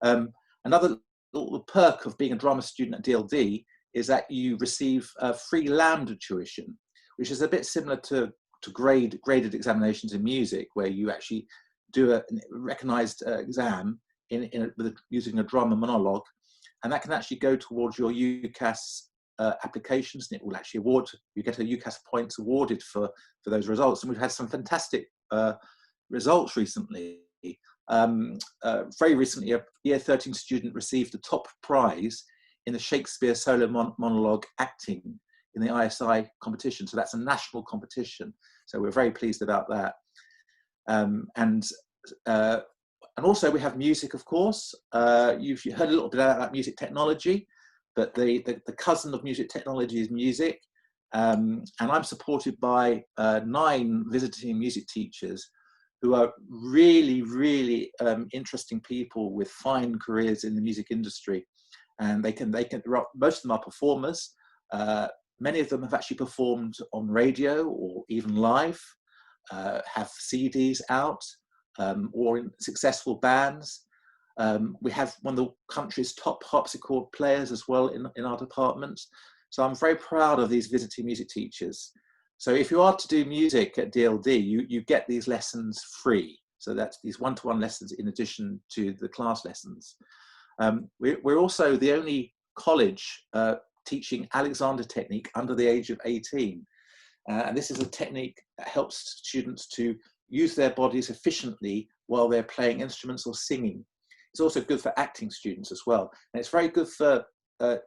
Another little perk of being a drama student at DLD is that you receive free lambda tuition, which is a bit similar to graded examinations in music, where you actually do a recognised exam using a drama monologue, and that can actually go towards your UCAS applications, and it will actually you get a UCAS points awarded for those results. And we've had some fantastic results recently. Very recently, a Year 13 student received the top prize in the Shakespeare solo monologue acting in the ISI competition. So that's a national competition. So we're very pleased about that. And also we have music, of course. You've heard a little bit about music technology, but the cousin of music technology is music. And I'm supported by 9 visiting music teachers who are really, really interesting people with fine careers in the music industry. And most of them are performers. Many of them have actually performed on radio or even live, have CDs out, or in successful bands. We have one of the country's top harpsichord players as well in our department. So I'm very proud of these visiting music teachers. So if you are to do music at DLD, you get these lessons free. So that's these one-to-one lessons in addition to the class lessons. We're also the only college teaching Alexander technique under the age of 18. And this is a technique that helps students to use their bodies efficiently while they're playing instruments or singing. It's also good for acting students as well. And it's very good for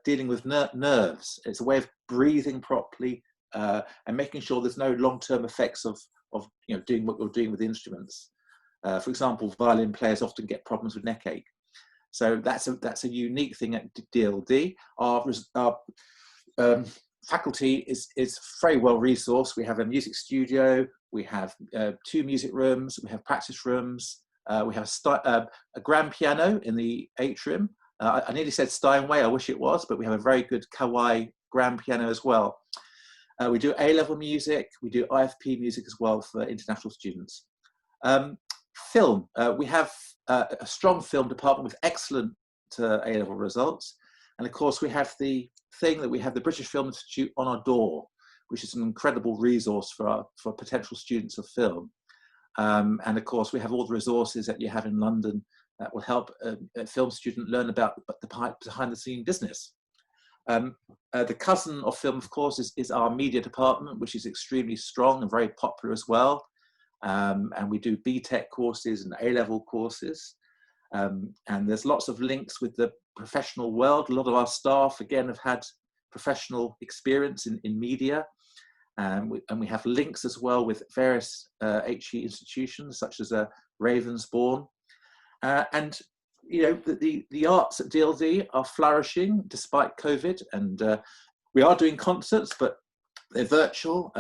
dealing with nerves. It's a way of breathing properly and making sure there's no long-term effects of doing what you're doing with instruments. For example, violin players often get problems with neck ache. So that's a unique thing at DLD. Our faculty is very well resourced. We have a music studio, we have 2 music rooms, we have practice rooms, we have a grand piano in the atrium. I nearly said Steinway, I wish it was, but we have a very good Kawai grand piano as well. We do A-level music, we do IFP music as well for international students. Film, we have a strong film department with excellent A-level results. And of course, we have the thing that we have the British Film Institute on our door, which is an incredible resource for potential students of film. And of course, we have all the resources that you have in London that will help a film student learn about the behind-the-scene business. The cousin of film, of course, is our media department, which is extremely strong and very popular as well. And we do BTEC courses and A-level courses. And there's lots of links with the professional world. A lot of our staff, again, have had professional experience in media. And we have links as well with various HE institutions, such as Ravensbourne. And the arts at DLD are flourishing despite COVID. And we are doing concerts, but they're virtual.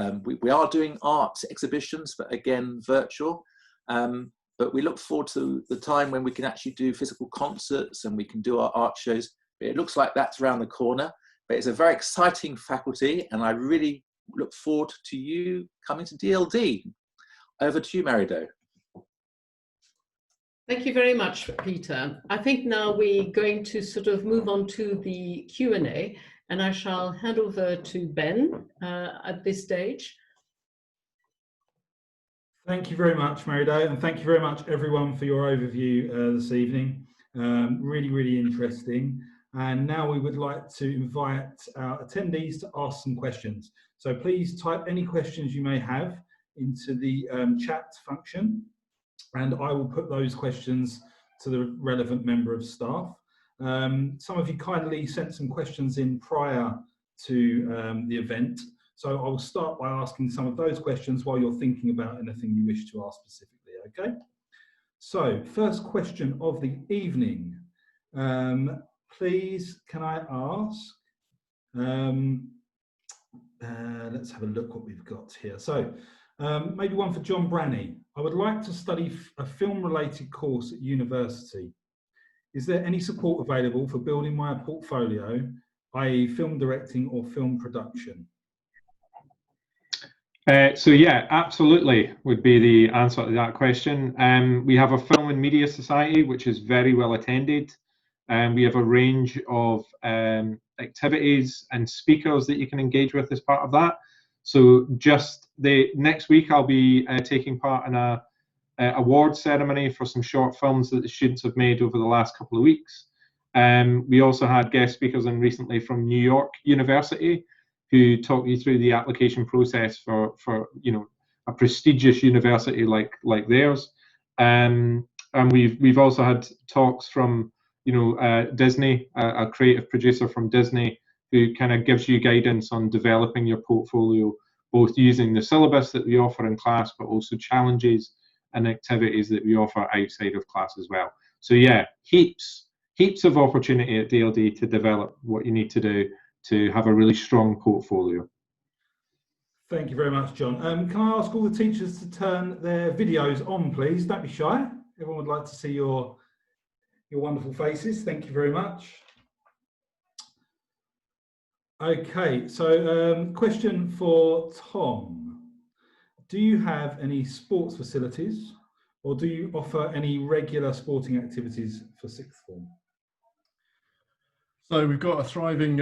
We are doing art exhibitions, but again, virtual. But we look forward to the time when we can actually do physical concerts and we can do our art shows. It looks like that's around the corner, but it's a very exciting faculty, and I really look forward to you coming to DLD. Over to you, Marido. Thank you very much, Peter. I think now we're going to sort of move on to the Q&A. And I shall hand over to Ben at this stage. Thank you very much, Mary-Do, and thank you very much, everyone, for your overview this evening. Really, really interesting. And now we would like to invite our attendees to ask some questions. So please type any questions you may have into the chat function, and I will put those questions to the relevant member of staff. Some of you kindly sent some questions in prior to the event. So I will start by asking some of those questions while you're thinking about anything you wish to ask specifically, okay? So, first question of the evening. Please, can I ask, let's have a look what we've got here. So, maybe one for John Branney. I would like to study a film-related course at university. Is there any support available for building my portfolio, i.e. film directing or film production? So yeah, absolutely would be the answer to that question. We have a Film and Media Society, which is very well attended. And we have a range of activities and speakers that you can engage with as part of that. So just next week, I'll be taking part in a award ceremony for some short films that the students have made over the last couple of weeks. We also had guest speakers in recently from New York University, who talk you through the application process for a prestigious university like theirs. And we've also had talks from Disney, a creative producer from Disney, who kind of gives you guidance on developing your portfolio, both using the syllabus that we offer in class, but also challenges and activities that we offer outside of class as well. So yeah, heaps of opportunity at DLD to develop what you need to do to have a really strong portfolio. Thank you very much, John. Can I ask all the teachers to turn their videos on, please? Don't be shy. Everyone would like to see your wonderful faces. Thank you very much. Okay, so question for Tom. Do you have any sports facilities, or do you offer any regular sporting activities for sixth form? So we've got a thriving,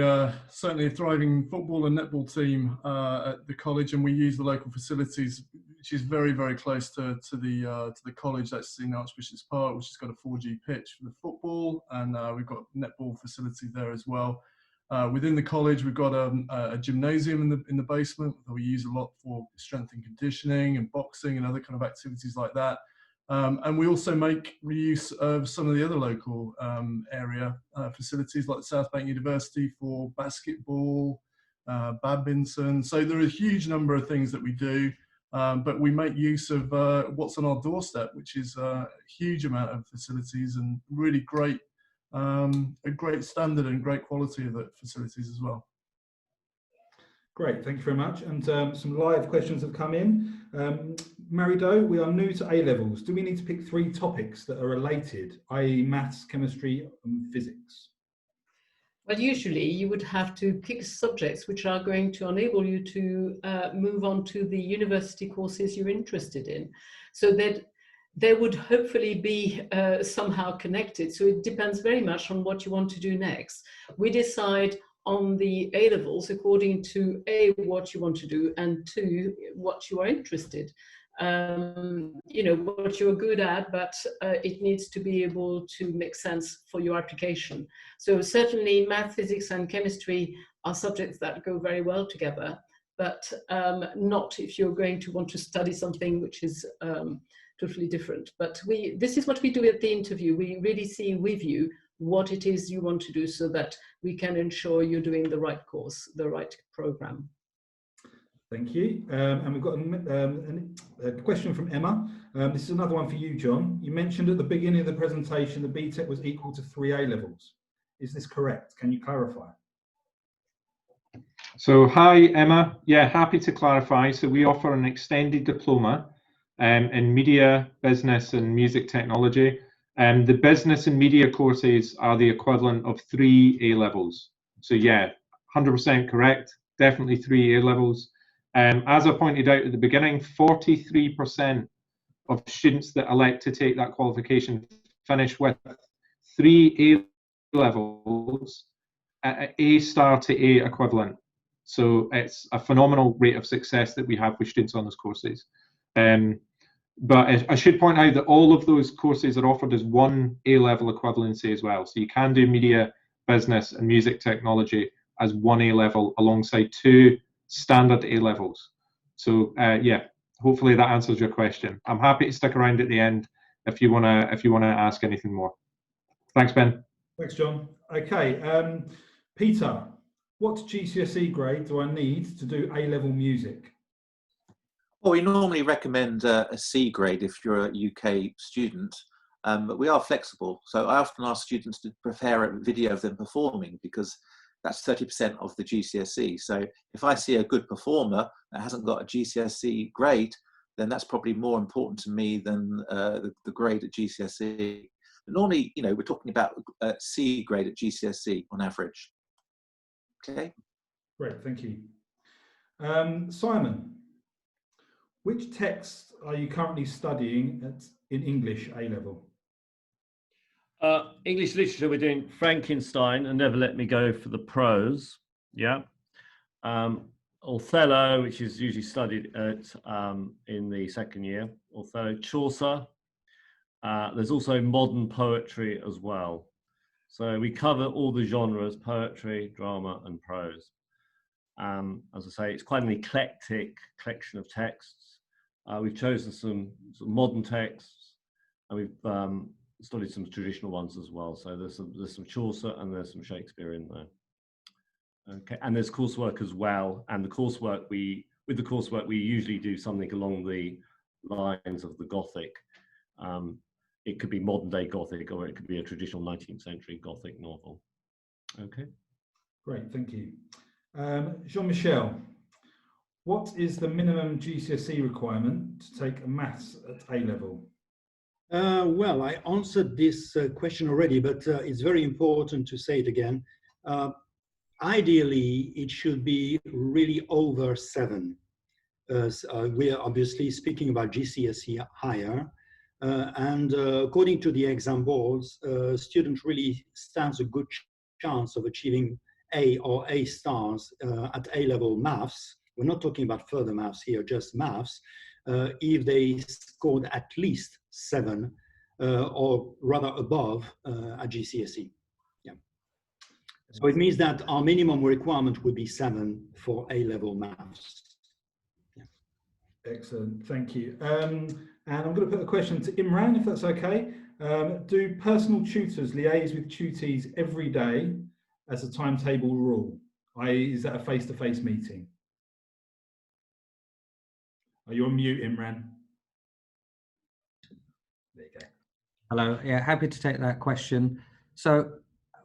certainly a thriving football and netball team at the college, and we use the local facilities, which is very, very close to the college. That's in Archbishop's Park, which has got a 4G pitch for the football, and we've got a netball facility there as well. Within the college, we've got a gymnasium in the basement that we use a lot for strength and conditioning and boxing and other kind of activities like that. And we also make reuse of some of the other local area facilities like the South Bank University for basketball, badminton. So there are a huge number of things that we do, but we make use of what's on our doorstep, which is a huge amount of facilities and really great, a great standard and great quality of the facilities as well. Great, thank you very much. And some live questions have come in. Mary-Do, we are new to A-levels. Do we need to pick 3 topics that are related, i.e. maths, chemistry and physics? Well, usually you would have to pick subjects which are going to enable you to move on to the university courses you're interested in, so that they would hopefully be somehow connected. So it depends very much on what you want to do next. We decide on the A-levels according to A, what you want to do, and 2, what you are interested. What you're good at, but it needs to be able to make sense for your application. So certainly math, physics and chemistry are subjects that go very well together, but not if you're going to want to study something which is totally different. But this is what we do at the interview. We really see with you what it is you want to do so that we can ensure you're doing the right course, the right program. Thank you. And we've got a question from Emma. This is another one for you, John. You mentioned at the beginning of the presentation the BTEC was equal to 3 A-levels. Is this correct? Can you clarify? So hi, Emma. Yeah, happy to clarify. So we offer an extended diploma in media, business and music technology. The business and media courses are the equivalent of 3 A-levels. So yeah, 100% correct. Definitely 3 A-levels. As I pointed out at the beginning, 43% of students that elect to take that qualification finish with 3 A-levels A star to A equivalent. So it's a phenomenal rate of success that we have with students on those courses. But I should point out that all of those courses are offered as one A-level equivalency as well. So you can do media, business, and music technology as one A-level alongside two standard A-levels. So yeah, hopefully that answers your question. I'm happy to stick around at the end if you wanna ask anything more. Thanks, Ben. Thanks, John. Okay, Peter, what GCSE grade do I need to do A-level music? Well, we normally recommend a C grade if you're a UK student, but we are flexible. So I often ask students to prepare a video of them performing, because that's 30% of the GCSE. So if I see a good performer that hasn't got a GCSE grade, then that's probably more important to me than the grade at GCSE. But normally, you know, we're talking about a C grade at GCSE on average. Okay. Great, thank you. Simon, which texts are you currently studying in English A-level? English literature, we're doing Frankenstein and Never Let Me Go for the prose. Yeah. Othello, which is usually studied at in the second year. Othello, Chaucer. There's also modern poetry as well. So we cover all the genres: poetry, drama, and prose. As I say, it's quite an eclectic collection of texts. We've chosen some modern texts, and we've studied some traditional ones as well. So there's some Chaucer and there's some Shakespeare in there. Okay, and there's coursework as well. And the coursework we usually do something along the lines of the Gothic. It could be modern day Gothic, or it could be a traditional 19th century Gothic novel. Okay. Great, thank you. Jean-Michel, what is the minimum GCSE requirement to take a maths at A-level? Well, I answered this question already, but it's very important to say it again. Ideally, it should be really over 7. We are obviously speaking about GCSE higher. And according to the exam boards, student really stands a good chance of achieving A or A stars at A-level maths. We're not talking about further maths here, just maths. If they scored at least 7 or rather above at GCSE. Yeah. So it means that our minimum requirement would be 7 for A-level maths. Yeah. Excellent, thank you. And I'm going to put a question to Imran, if that's okay. Do personal tutors liaise with tutees every day as a timetable rule? i.e., is that a face-to-face meeting? Are you on mute, Imran? There you go. Hello, yeah, happy to take that question. So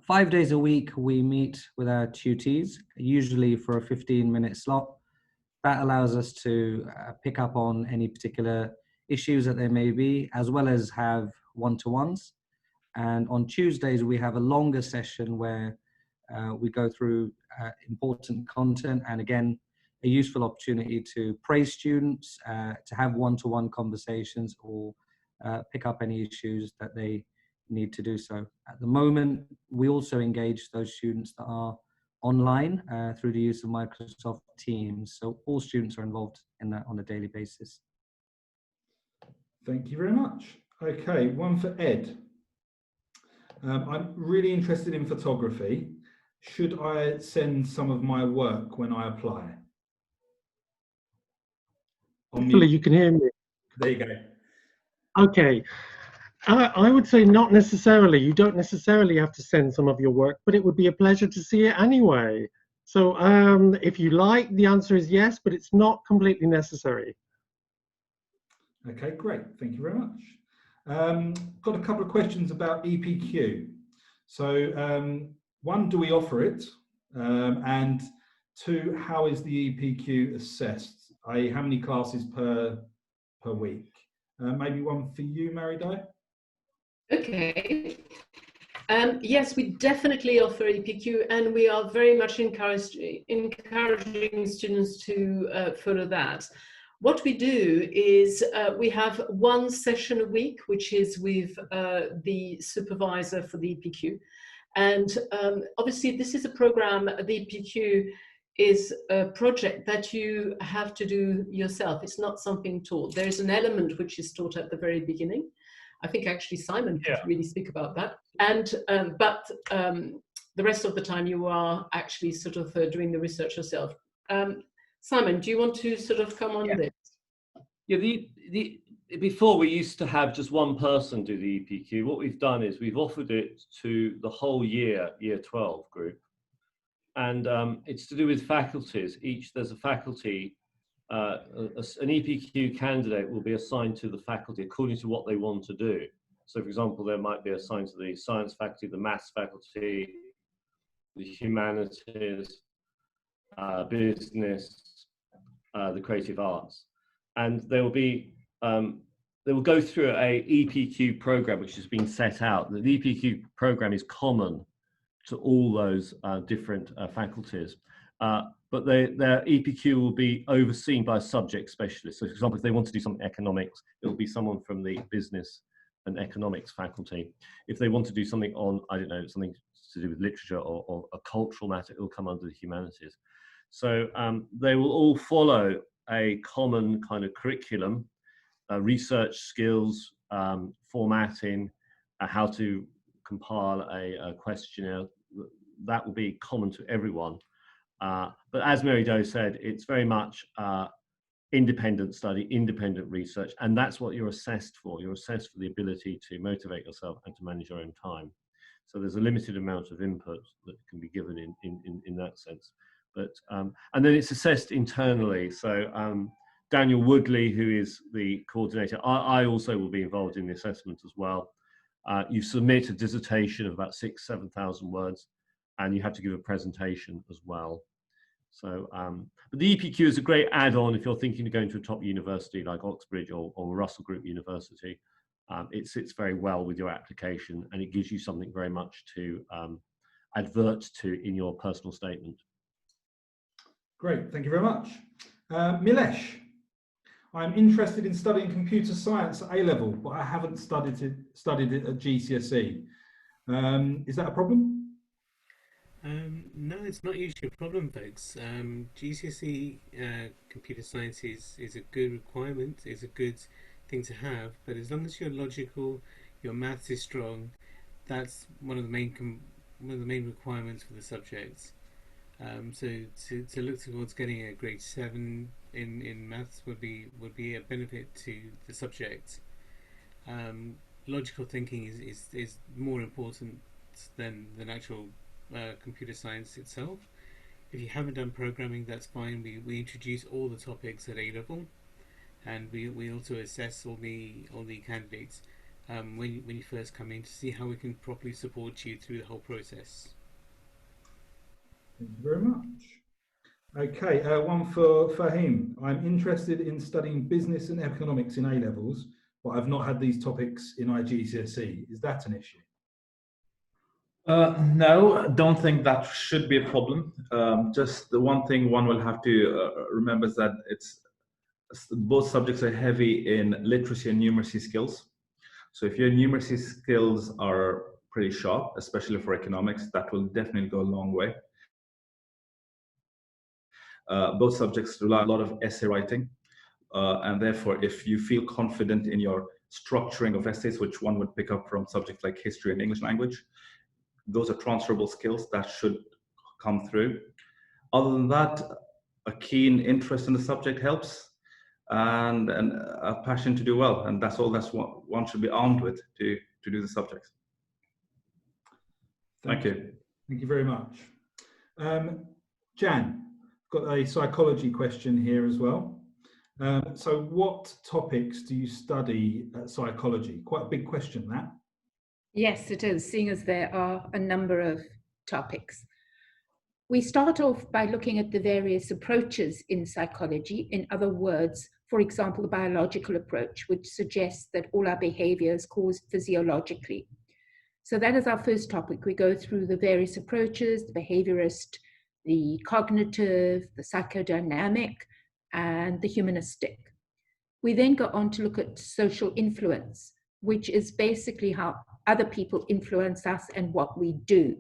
5 days a week, we meet with our tutees, usually for a 15-minute slot. That allows us to pick up on any particular issues that there may be, as well as have one-to-ones. And on Tuesdays, we have a longer session where we go through important content, and again, a useful opportunity to praise students, to have one-to-one conversations, or pick up any issues that they need to do so. At the moment, we also engage those students that are online through the use of Microsoft Teams. So all students are involved in that on a daily basis. Thank you very much. Okay, one for Ed. I'm really interested in photography. Should I send some of my work when I apply? Hopefully you can hear me. There you go. Okay. I would say not necessarily. You don't necessarily have to send some of your work, but it would be a pleasure to see it anyway. So if you like, the answer is yes, but it's not completely necessary. Okay, great. Thank you very much. Got a couple of questions about EPQ. So one, do we offer it? And 2, how is the EPQ assessed? i.e., how many classes per week? Maybe one for you, Mary-Di? Okay. Yes, we definitely offer EPQ, and we are very much encouraging students to follow that. What we do is we have one session a week, which is with the supervisor for the EPQ. And obviously this is a program, the PQ is a project that you have to do yourself. It's not something taught. There's an element which is taught at the very beginning. I think actually Simon could really speak about that. And but the rest of the time you are actually sort of doing the research yourself. Simon, do you want to sort of come on this? Yeah, before we used to have just one person do the EPQ. What we've done is we've offered it to the whole year 12 group. And it's to do with faculties. There's a faculty, an EPQ candidate will be assigned to the faculty according to what they want to do. So for example, there might be assigned to the science faculty, the maths faculty, the humanities, business, the creative arts. And they will go through a EPQ program which has been set out. The EPQ program is common to all those different faculties. But their EPQ will be overseen by a subject specialist. So for example, if they want to do something economics, it will be someone from the business and economics faculty. If they want to do something on, I don't know, something to do with literature or a cultural matter, it will come under the humanities. So they will all follow a common kind of curriculum, research skills, formatting, how to compile a questionnaire. That will be common to everyone. But as Mary Jo said, it's very much independent study, independent research, and that's what you're assessed for. You're assessed for the ability to motivate yourself and to manage your own time. So there's a limited amount of input that can be given in that sense. But and then it's assessed internally. So Daniel Woodley, who is the coordinator, I also will be involved in the assessment as well. You submit a dissertation of about 7,000 words, and you have to give a presentation as well. So, but the EPQ is a great add-on if you're thinking of going to a top university like Oxbridge or Russell Group University. It sits very well with your application, and it gives you something very much to advert to in your personal statement. Great, thank you very much. Milesh, I'm interested in studying computer science at A-level, but I haven't studied it at GCSE. Is that a problem? No, it's not usually a problem, folks. GCSE computer science is a good requirement, is a good thing to have, but as long as you're logical, your maths is strong, that's one of the main requirements for the subjects. So to look towards getting a grade 7 in maths would be a benefit to the subject. Logical thinking is more important than actual computer science itself. If you haven't done programming, that's fine. We introduce all the topics at A-level, and we also assess all the candidates when you first come in to see how we can properly support you through the whole process. Thank you very much. Okay, one for Fahim. I'm interested in studying business and economics in A-levels, but I've not had these topics in IGCSE. Is that an issue? No, don't think that should be a problem. Just the one thing one will have to remember is that both subjects are heavy in literacy and numeracy skills. So if your numeracy skills are pretty sharp, especially for economics, that will definitely go a long way. Both subjects rely on a lot of essay writing, and therefore if you feel confident in your structuring of essays, which one would pick up from subjects like history and English language, those are transferable skills that should come through. Other than that, a keen interest in the subject helps, and a passion to do well, and that's all what one should be armed with to do the subjects. Thank you. Thank you very much. Jan, got a psychology question here as well. So what topics do you study at psychology? Quite a big question, that. Yes, it is, seeing as there are a number of topics. We start off by looking at the various approaches in psychology. In other words, for example, the biological approach, which suggests that all our behavior is caused physiologically. So that is our first topic. We go through the various approaches, the behaviorist, the cognitive, the psychodynamic, and the humanistic. We then go on to look at social influence, which is basically how other people influence us and what we do.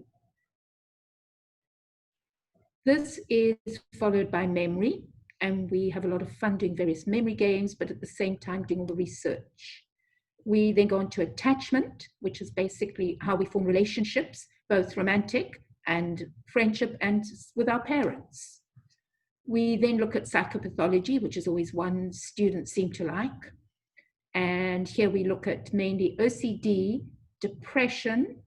This is followed by memory, and we have a lot of fun doing various memory games, but at the same time doing all the research. We then go on to attachment, which is basically how we form relationships, both romantic and friendship and with our parents. We then look at psychopathology, which is always one students seem to like. And here we look at mainly OCD, depression,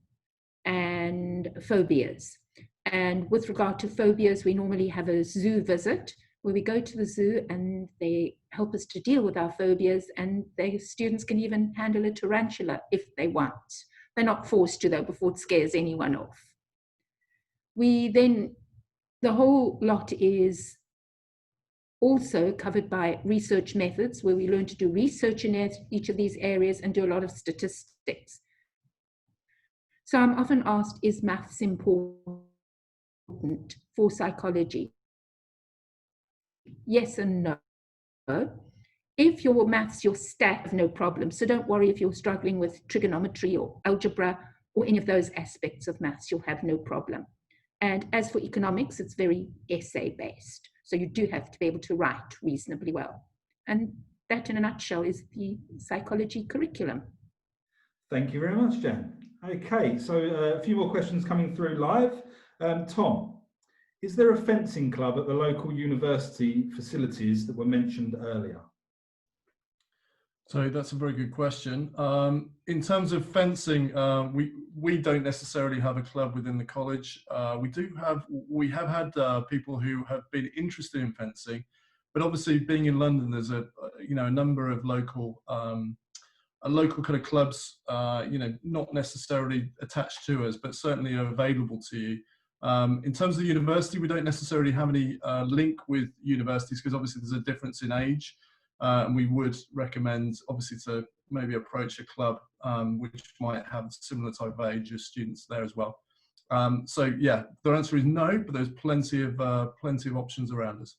and phobias. And with regard to phobias, we normally have a zoo visit where we go to the zoo and they help us to deal with our phobias, and the students can even handle a tarantula if they want. They're not forced to, though, before it scares anyone off. We then, the whole lot is also covered by research methods, where we learn to do research in each of these areas and do a lot of statistics. So I'm often asked, is maths important for psychology? Yes and no. If your maths, your stat, have no problem. So don't worry if you're struggling with trigonometry or algebra or any of those aspects of maths, you'll have no problem. And as for economics, it's very essay-based. So you do have to be able to write reasonably well. And that, in a nutshell, is the psychology curriculum. Thank you very much, Jan. Okay, so a few more questions coming through live. Tom, is there a fencing club at the local university facilities that were mentioned earlier? So that's a very good question. In terms of fencing, we don't necessarily have a club within the college. We have had people who have been interested in fencing, but obviously being in London, there's a number of local kind of clubs, not necessarily attached to us, but certainly are available to you. In terms of the university, we don't necessarily have any link with universities because obviously there's a difference in age. And we would recommend, obviously, to maybe approach a club which might have similar type of age as students there as well. So yeah, the answer is no, but there's plenty of options around us.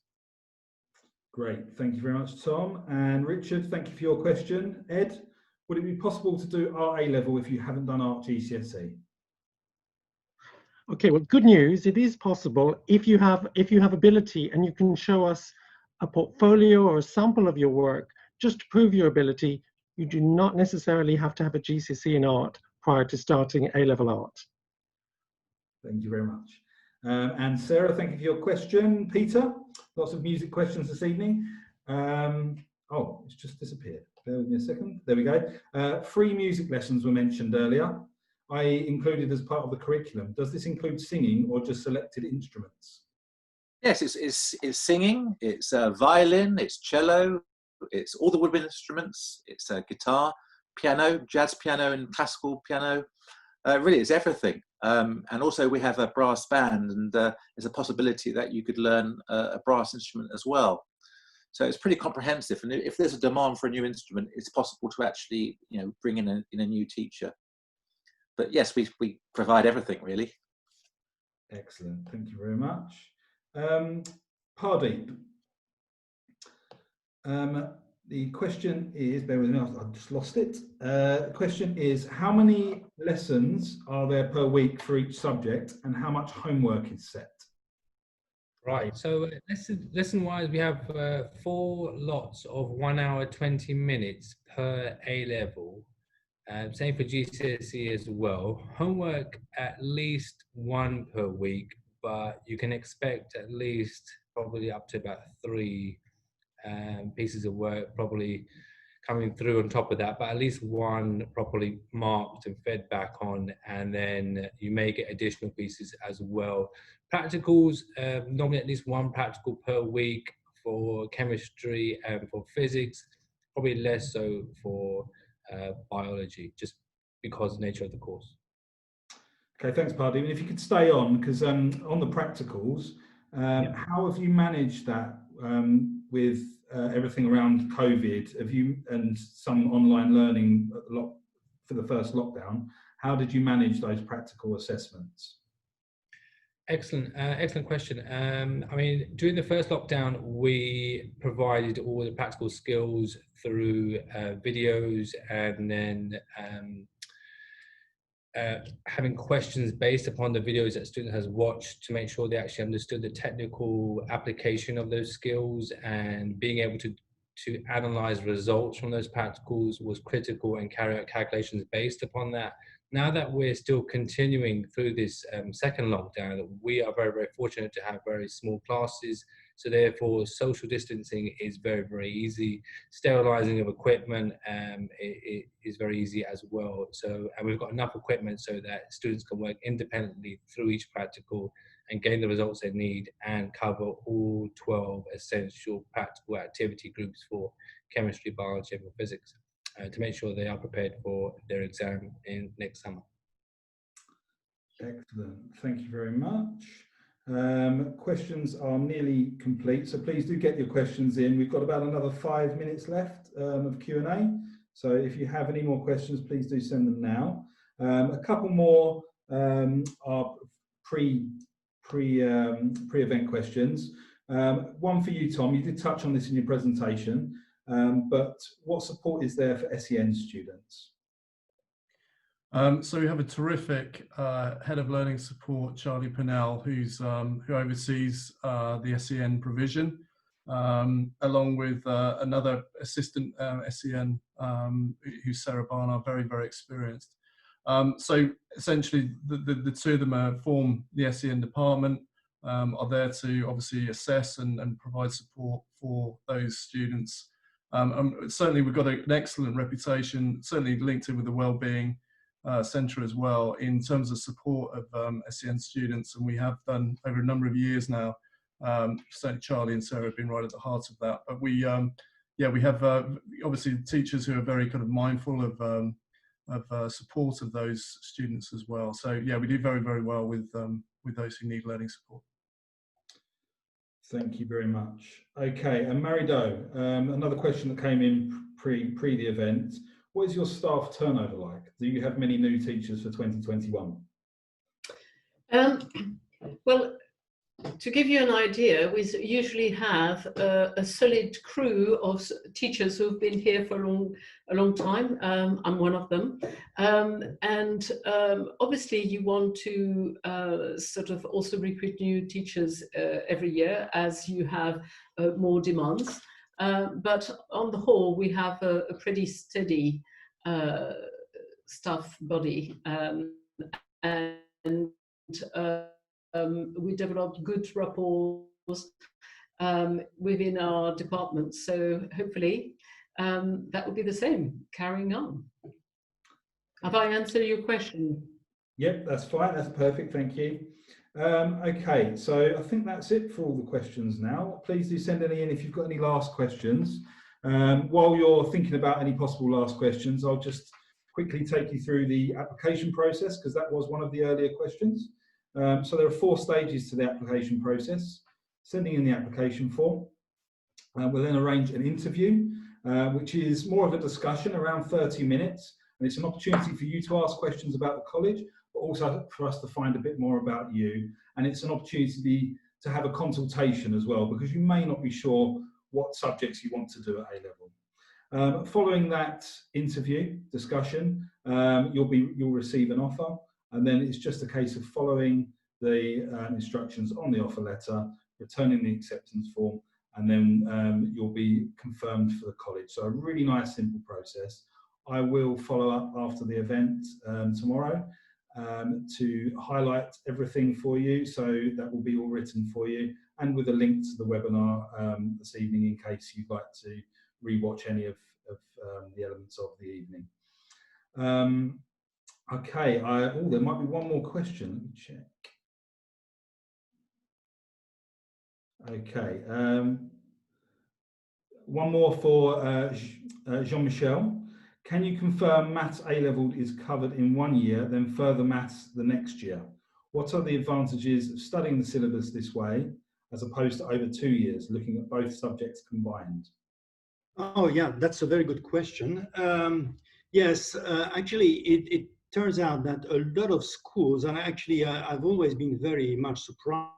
Great, thank you very much, Tom. And Richard, thank you for your question. Ed, would it be possible to do Art A level if you haven't done Art GCSE? Okay, well, good news. It is possible if you have ability and you can show us a portfolio or a sample of your work just to prove your ability. You do not necessarily have to have a GCSE in art prior to starting A-level art. Thank you very much. And Sarah, thank you for your question. Peter, lots of music questions this evening. Oh, it's just disappeared. Bear with me a second. There we go. Free music lessons were mentioned earlier. I included as part of the curriculum. Does this include singing or just selected instruments? Yes, it's singing, it's violin, it's cello, it's all the woodwind instruments, it's guitar, piano, jazz piano and classical piano. Really, it's everything. And also we have a brass band, and there's a possibility that you could learn a brass instrument as well. So it's pretty comprehensive. And if there's a demand for a new instrument, it's possible to actually bring in a new teacher. But yes, we provide everything, really. Excellent, thank you very much. Pardeep, the question is, bear with me, I've just lost it. The question is, how many lessons are there per week for each subject and how much homework is set? Right, so lesson-wise, we have 4 lots of 1 hour, 20 minutes per A-level. Same for GCSE as well. Homework at least 1 per week, but you can expect at least probably up to about 3 pieces of work probably coming through on top of that, but at least 1 properly marked and fed back on, and then you may get additional pieces as well. Practicals, normally at least 1 practical per week for chemistry and for physics, probably less so for biology, just because of the nature of the course. Okay, thanks, Pardeep. And if you could stay on, because on the practicals, how have you managed that with everything around COVID? Have you, and some online learning for the first lockdown, how did you manage those practical assessments? Excellent question. I mean, during the first lockdown, we provided all the practical skills through videos, and then having questions based upon the videos that student has watched to make sure they actually understood the technical application of those skills, and being able to analyze results from those practicals was critical, and carry out calculations based upon that. Now that we're still continuing through this second lockdown, we are very, very fortunate to have very small classes. So therefore, social distancing is very, very easy. Sterilizing of equipment it is very easy as well. So, and we've got enough equipment so that students can work independently through each practical and gain the results they need, and cover all 12 essential practical activity groups for chemistry, biology, and physics, to make sure they are prepared for their exam in next summer. Excellent, thank you very much. Questions are nearly complete, so please do get your questions in. We've got about another 5 minutes left of Q&A, so if you have any more questions, please do send them now. A couple more are pre-event questions. One for you, Tom. You did touch on this in your presentation, but what support is there for SEN students? So we have a terrific head of learning support, Charlie Pennell, who oversees the SEN provision, along with another assistant SEN, who's Sarah Barnard, very, very experienced. So essentially, the two of them form the SEN department, are there to obviously assess and provide support for those students. Certainly, we've got an excellent reputation, certainly linked in with the wellbeing centre as well, in terms of support of SEN students, and we have done over a number of years now. Certainly Charlie and Sarah have been right at the heart of that, but we have obviously teachers who are very kind of mindful of support of those students as well. So yeah, we do very, very well with those who need learning support. Thank you very much. Okay, and Mary-Do, another question that came in pre the event. What is your staff turnover like? Do you have many new teachers for 2021? Well, to give you an idea, we usually have a solid crew of teachers who've been here for a long time. I'm one of them. And obviously you want to sort of also recruit new teachers every year as you have more demands. But on the whole, we have a pretty steady staff body, and we developed good rapport within our department. So hopefully that will be the same, carrying on. Have I answered your question? Yep, that's fine. That's perfect. Thank you. Okay, so I think that's it for all the questions now. Please do send any in if you've got any last questions. While you're thinking about any possible last questions, I'll just quickly take you through the application process, because that was one of the earlier questions. So there are 4 stages to the application process. Sending in the application form. We'll then arrange an interview, which is more of a discussion, around 30 minutes. And it's an opportunity for you to ask questions about the college, but also for us to find a bit more about you. And it's an opportunity to have a consultation as well, because you may not be sure what subjects you want to do at A-level. Following that interview discussion, you'll receive an offer, and then it's just a case of following the instructions on the offer letter, returning the acceptance form, and then you'll be confirmed for the college. So a really nice, simple process. I will follow up after the event tomorrow to highlight everything for you. So that will be all written for you, and with a link to the webinar this evening in case you'd like to rewatch any of the elements of the evening. Okay, there might be one more question. Let me check. Okay, one more for Jean-Michel. Can you confirm Maths A-level is covered in 1 year, then further Maths the next year? What are the advantages of studying the syllabus this way, as opposed to over 2 years, looking at both subjects combined? Oh yeah, that's a very good question. Yes, actually it turns out that a lot of schools, and actually I've always been very much surprised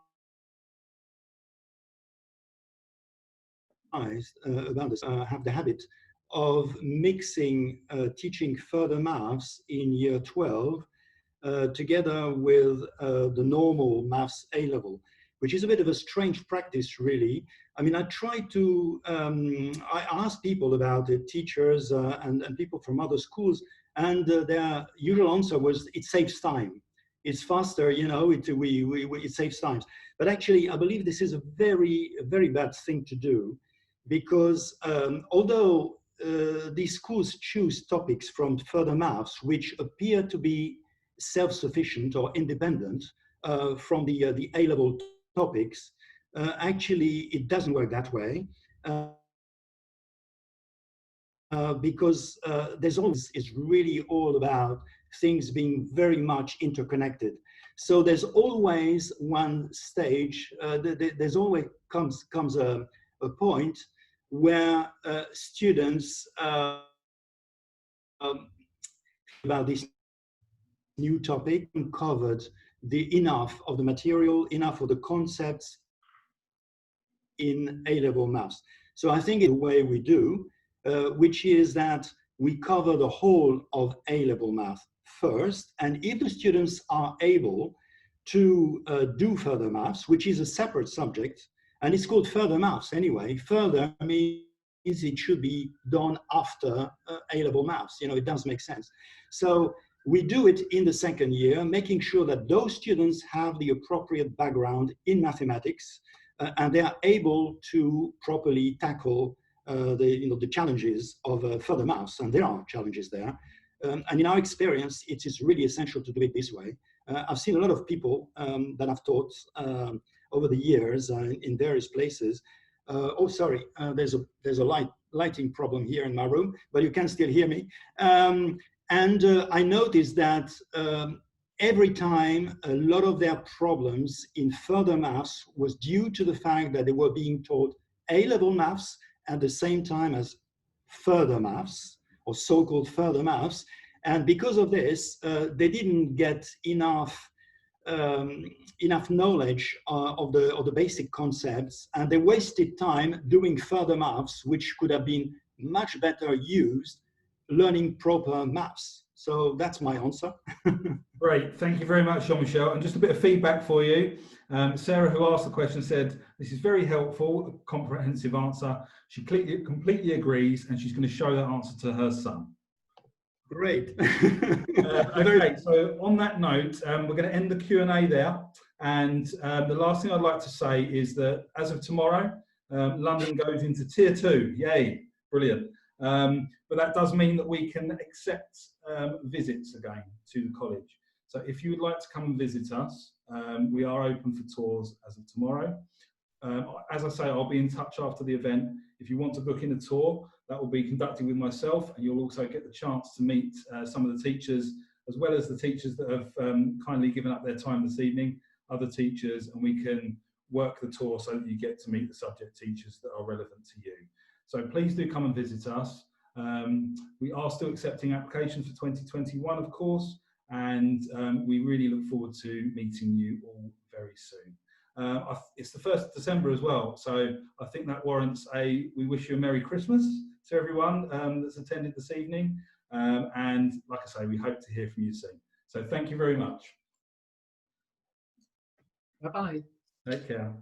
about this, have the habit of mixing teaching further maths in year 12 together with the normal maths A-level, which is a bit of a strange practice, really. I mean, I try to, I ask people about it, teachers and people from other schools, and their usual answer was, it saves time. It's faster, you know, it saves time. But actually, I believe this is a very bad thing to do, because although these schools choose topics from further maths, which appear to be self-sufficient or independent from the A-level topics, actually it doesn't work that way, because there's always, it's really all about things being very much interconnected. So there's always one stage, there's always comes a point where students about this new topic uncovered enough of the material, enough of the concepts in A-level maths. So I think in the way we do, which is that we cover the whole of A-level math first, and if the students are able to do further maths, which is a separate subject, and it's called further maths anyway, further means it should be done after A-level maths, you know, it does make sense. So we do it in the second year, making sure that those students have the appropriate background in mathematics, and they are able to properly tackle the challenges of further maths, and there are challenges there. And in our experience, it is really essential to do it this way. I've seen a lot of people that I've taught over the years in various places. Oh, sorry, there's a lighting problem here in my room, but you can still hear me. And I noticed that every time a lot of their problems in further maths was due to the fact that they were being taught A-level maths at the same time as further maths, or so-called further maths. And because of this, they didn't get enough knowledge of the basic concepts, and they wasted time doing further maths, which could have been much better used learning proper maths. So that's my answer. Great, thank you very much, Jean-Michel. And just a bit of feedback for you. Sarah, who asked the question, said, this is very helpful, a comprehensive answer. She completely agrees, and she's going to show that answer to her son. Great. Okay, so on that note, we're going to end the Q&A there. And the last thing I'd like to say is that as of tomorrow, London goes into Tier 2. Yay, brilliant. But that does mean that we can accept visits again to the college. So if you would like to come and visit us, we are open for tours as of tomorrow. As I say, I'll be in touch after the event. If you want to book in a tour, that will be conducted with myself, and you'll also get the chance to meet some of the teachers, as well as the teachers that have kindly given up their time this evening, other teachers, and we can work the tour so that you get to meet the subject teachers that are relevant to you. So please do come and visit us. We are still accepting applications for 2021, of course, and we really look forward to meeting you all very soon. It's the 1st of December as well, so I think that warrants we wish you a Merry Christmas to everyone that's attended this evening, and like I say, we hope to hear from you soon. So thank you very much. Bye-bye. Take care.